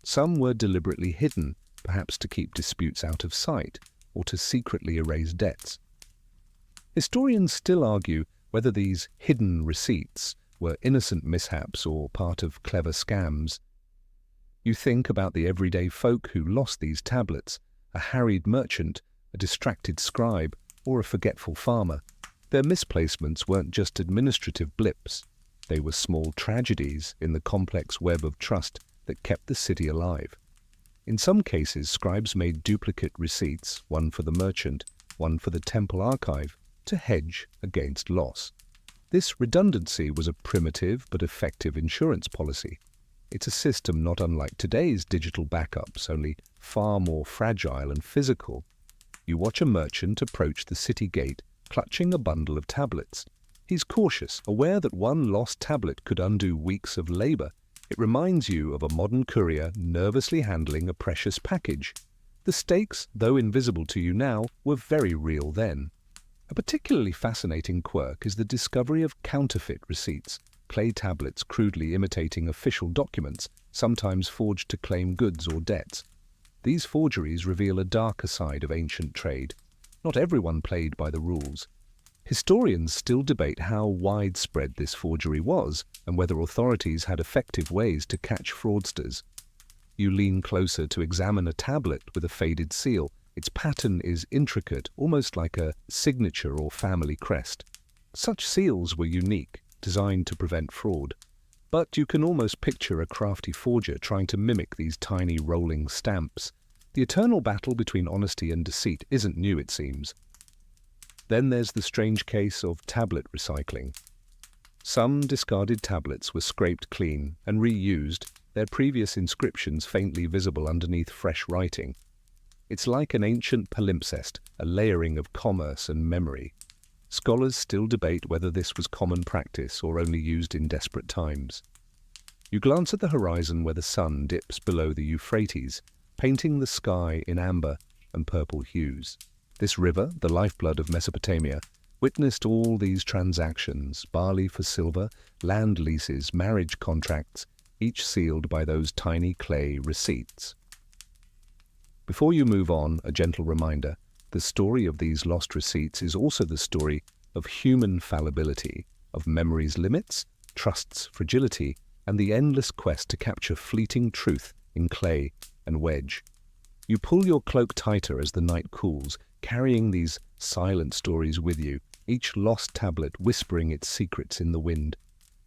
Some were deliberately hidden, perhaps to keep disputes out of sight, or to secretly erase debts. Historians still argue whether these hidden receipts were innocent mishaps or part of clever scams. You think about the everyday folk who lost these tablets, a harried merchant, a distracted scribe, or a forgetful farmer. Their misplacements weren't just administrative blips. They were small tragedies in the complex web of trust that kept the city alive. In some cases, scribes made duplicate receipts, one for the merchant, one for the temple archive, to hedge against loss. This redundancy was a primitive but effective insurance policy. It's a system not unlike today's digital backups, only far more fragile and physical. You watch a merchant approach the city gate, clutching a bundle of tablets. He's cautious, aware that one lost tablet could undo weeks of labor. It reminds you of a modern courier nervously handling a precious package. The stakes, though invisible to you now, were very real then. A particularly fascinating quirk is the discovery of counterfeit receipts, clay tablets crudely imitating official documents, sometimes forged to claim goods or debts. These forgeries reveal a darker side of ancient trade. Not everyone played by the rules. Historians still debate how widespread this forgery was and whether authorities had effective ways to catch fraudsters. You lean closer to examine a tablet with a faded seal. Its pattern is intricate, almost like a signature or family crest. Such seals were unique, designed to prevent fraud. But you can almost picture a crafty forger trying to mimic these tiny rolling stamps. The eternal battle between honesty and deceit isn't new, it seems. Then there's the strange case of tablet recycling. Some discarded tablets were scraped clean and reused, their previous inscriptions faintly visible underneath fresh writing. It's like an ancient palimpsest, a layering of commerce and memory. Scholars still debate whether this was common practice or only used in desperate times. You glance at the horizon where the sun dips below the Euphrates, painting the sky in amber and purple hues. This river, the lifeblood of Mesopotamia, witnessed all these transactions, barley for silver, land leases, marriage contracts, each sealed by those tiny clay receipts. Before you move on, a gentle reminder, the story of these lost receipts is also the story of human fallibility, of memory's limits, trust's fragility, and the endless quest to capture fleeting truth in clay and wedge. You pull your cloak tighter as the night cools, carrying these silent stories with you, each lost tablet whispering its secrets in the wind.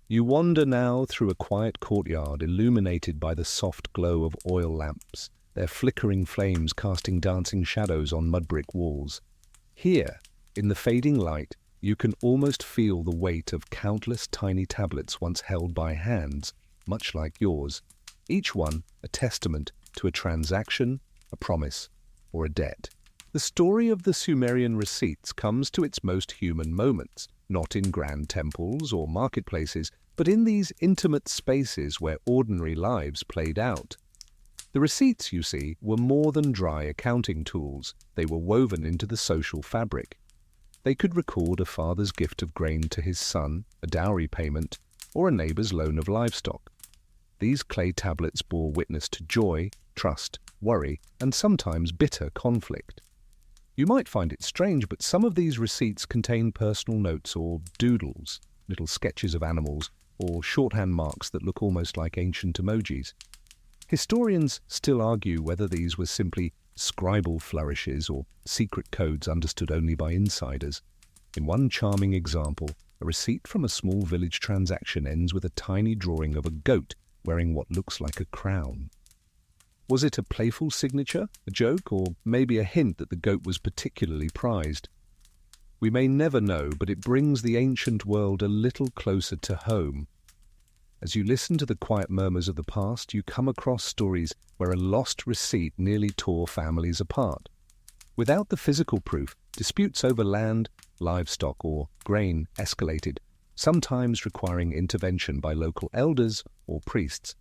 You wander now through a quiet courtyard illuminated by the soft glow of oil lamps, their flickering flames casting dancing shadows on mud-brick walls. Here, in the fading light, you can almost feel the weight of countless tiny tablets once held by hands, much like yours, each one a testament to a transaction, a promise, or a debt. The story of the Sumerian receipts comes to its most human moments, not in grand temples or marketplaces, but in these intimate spaces where ordinary lives played out. The receipts, you see, were more than dry accounting tools. They were woven into the social fabric. They could record a father's gift of grain to his son, a dowry payment, or a neighbor's loan of livestock. These clay tablets bore witness to joy, trust, worry, and sometimes bitter conflict. You might find it strange, but some of these receipts contain personal notes or doodles, little sketches of animals, or shorthand marks that look almost like ancient emojis. Historians still argue whether these were simply scribal flourishes or secret codes understood only by insiders. In one charming example, a receipt from a small village transaction ends with a tiny drawing of a goat wearing what looks like a crown. Was it a playful signature, a joke, or maybe a hint that the goat was particularly prized? We may never know, but it brings the ancient world a little closer to home. As you listen to the quiet murmurs of the past, you come across stories where a lost receipt nearly tore families apart. Without the physical proof, disputes over land, livestock, or grain escalated, sometimes requiring intervention by local elders or priests.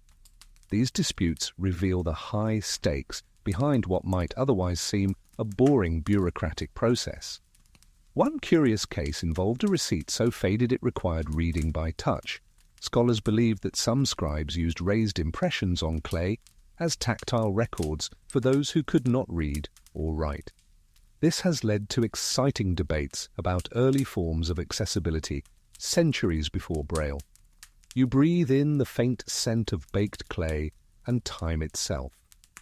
These disputes reveal the high stakes behind what might otherwise seem a boring bureaucratic process. One curious case involved a receipt so faded it required reading by touch. Scholars believe that some scribes used raised impressions on clay as tactile records for those who could not read or write. This has led to exciting debates about early forms of accessibility, centuries before Braille. You breathe in the faint scent of baked clay and time itself.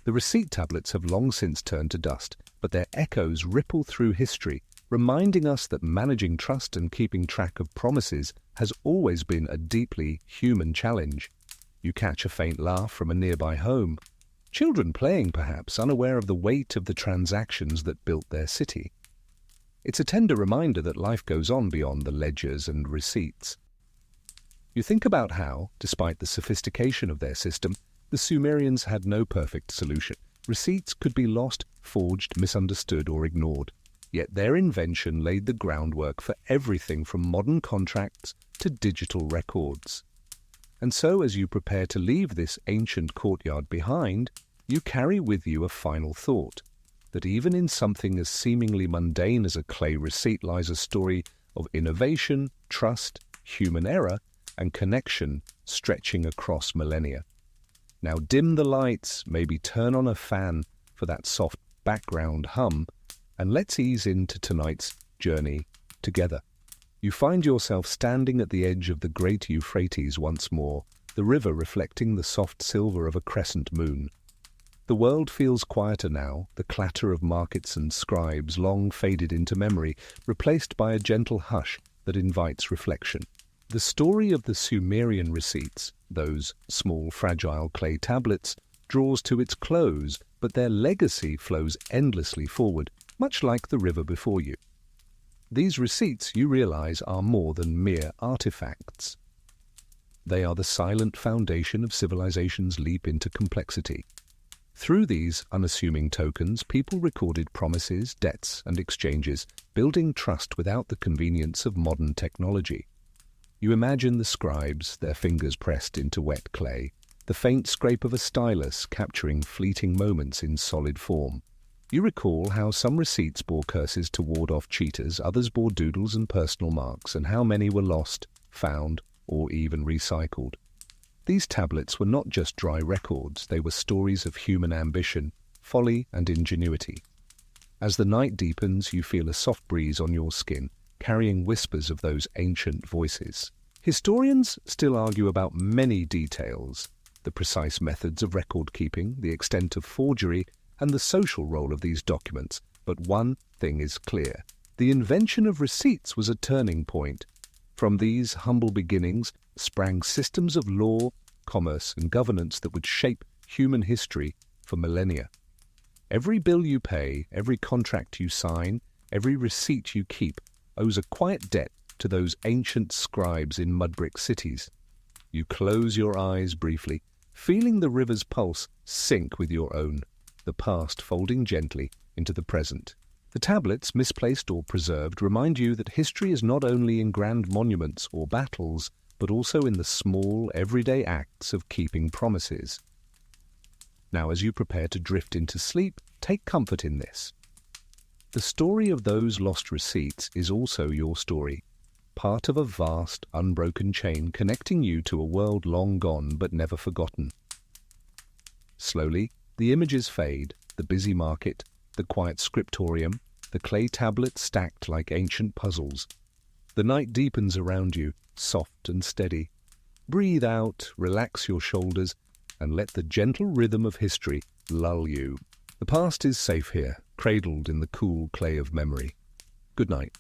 The receipt tablets have long since turned to dust, but their echoes ripple through history, reminding us that managing trust and keeping track of promises has always been a deeply human challenge. You catch a faint laugh from a nearby home. Children playing, perhaps, unaware of the weight of the transactions that built their city. It's a tender reminder that life goes on beyond the ledgers and receipts. You think about how, despite the sophistication of their system, the Sumerians had no perfect solution. Receipts could be lost, forged, misunderstood, or ignored. Yet their invention laid the groundwork for everything from modern contracts to digital records. And so, as you prepare to leave this ancient courtyard behind, you carry with you a final thought, that even in something as seemingly mundane as a clay receipt lies a story of innovation, trust, human error, and connection stretching across millennia. Now dim the lights, maybe turn on a fan for that soft background hum, and let's ease into tonight's journey together. You find yourself standing at the edge of the great Euphrates once more, the river reflecting the soft silver of a crescent moon. The world feels quieter now, the clatter of markets and scribes long faded into memory, replaced by a gentle hush that invites reflection. The story of the Sumerian receipts, those small fragile clay tablets, draws to its close, but their legacy flows endlessly forward, much like the river before you. These receipts, you realize, are more than mere artifacts. They are the silent foundation of civilization's leap into complexity. Through these unassuming tokens, people recorded promises, debts, and exchanges, building trust without the convenience of modern technology. You imagine the scribes, their fingers pressed into wet clay, the faint scrape of a stylus capturing fleeting moments in solid form. You recall how some receipts bore curses to ward off cheaters, others bore doodles and personal marks, and how many were lost, found, or even recycled. These tablets were not just dry records, they were stories of human ambition, folly, and ingenuity. As the night deepens, you feel a soft breeze on your skin, carrying whispers of those ancient voices. Historians still argue about many details, the precise methods of record-keeping, the extent of forgery, and the social role of these documents, but one thing is clear. The invention of receipts was a turning point. From these humble beginnings sprang systems of law, commerce, and governance that would shape human history for millennia. Every bill you pay, every contract you sign, every receipt you keep owes a quiet debt to those ancient scribes in mud-brick cities. You close your eyes briefly, feeling the river's pulse sync with your own, the past folding gently into the present. The tablets, misplaced or preserved, remind you that history is not only in grand monuments or battles, but also in the small, everyday acts of keeping promises. Now, as you prepare to drift into sleep, take comfort in this. The story of those lost receipts is also your story, part of a vast, unbroken chain connecting you to a world long gone but never forgotten. Slowly, the images fade, the busy market, the quiet scriptorium, the clay tablets stacked like ancient puzzles. The night deepens around you, soft and steady. Breathe out, relax your shoulders, and let the gentle rhythm of history lull you. The past is safe here, cradled in the cool clay of memory. Good night.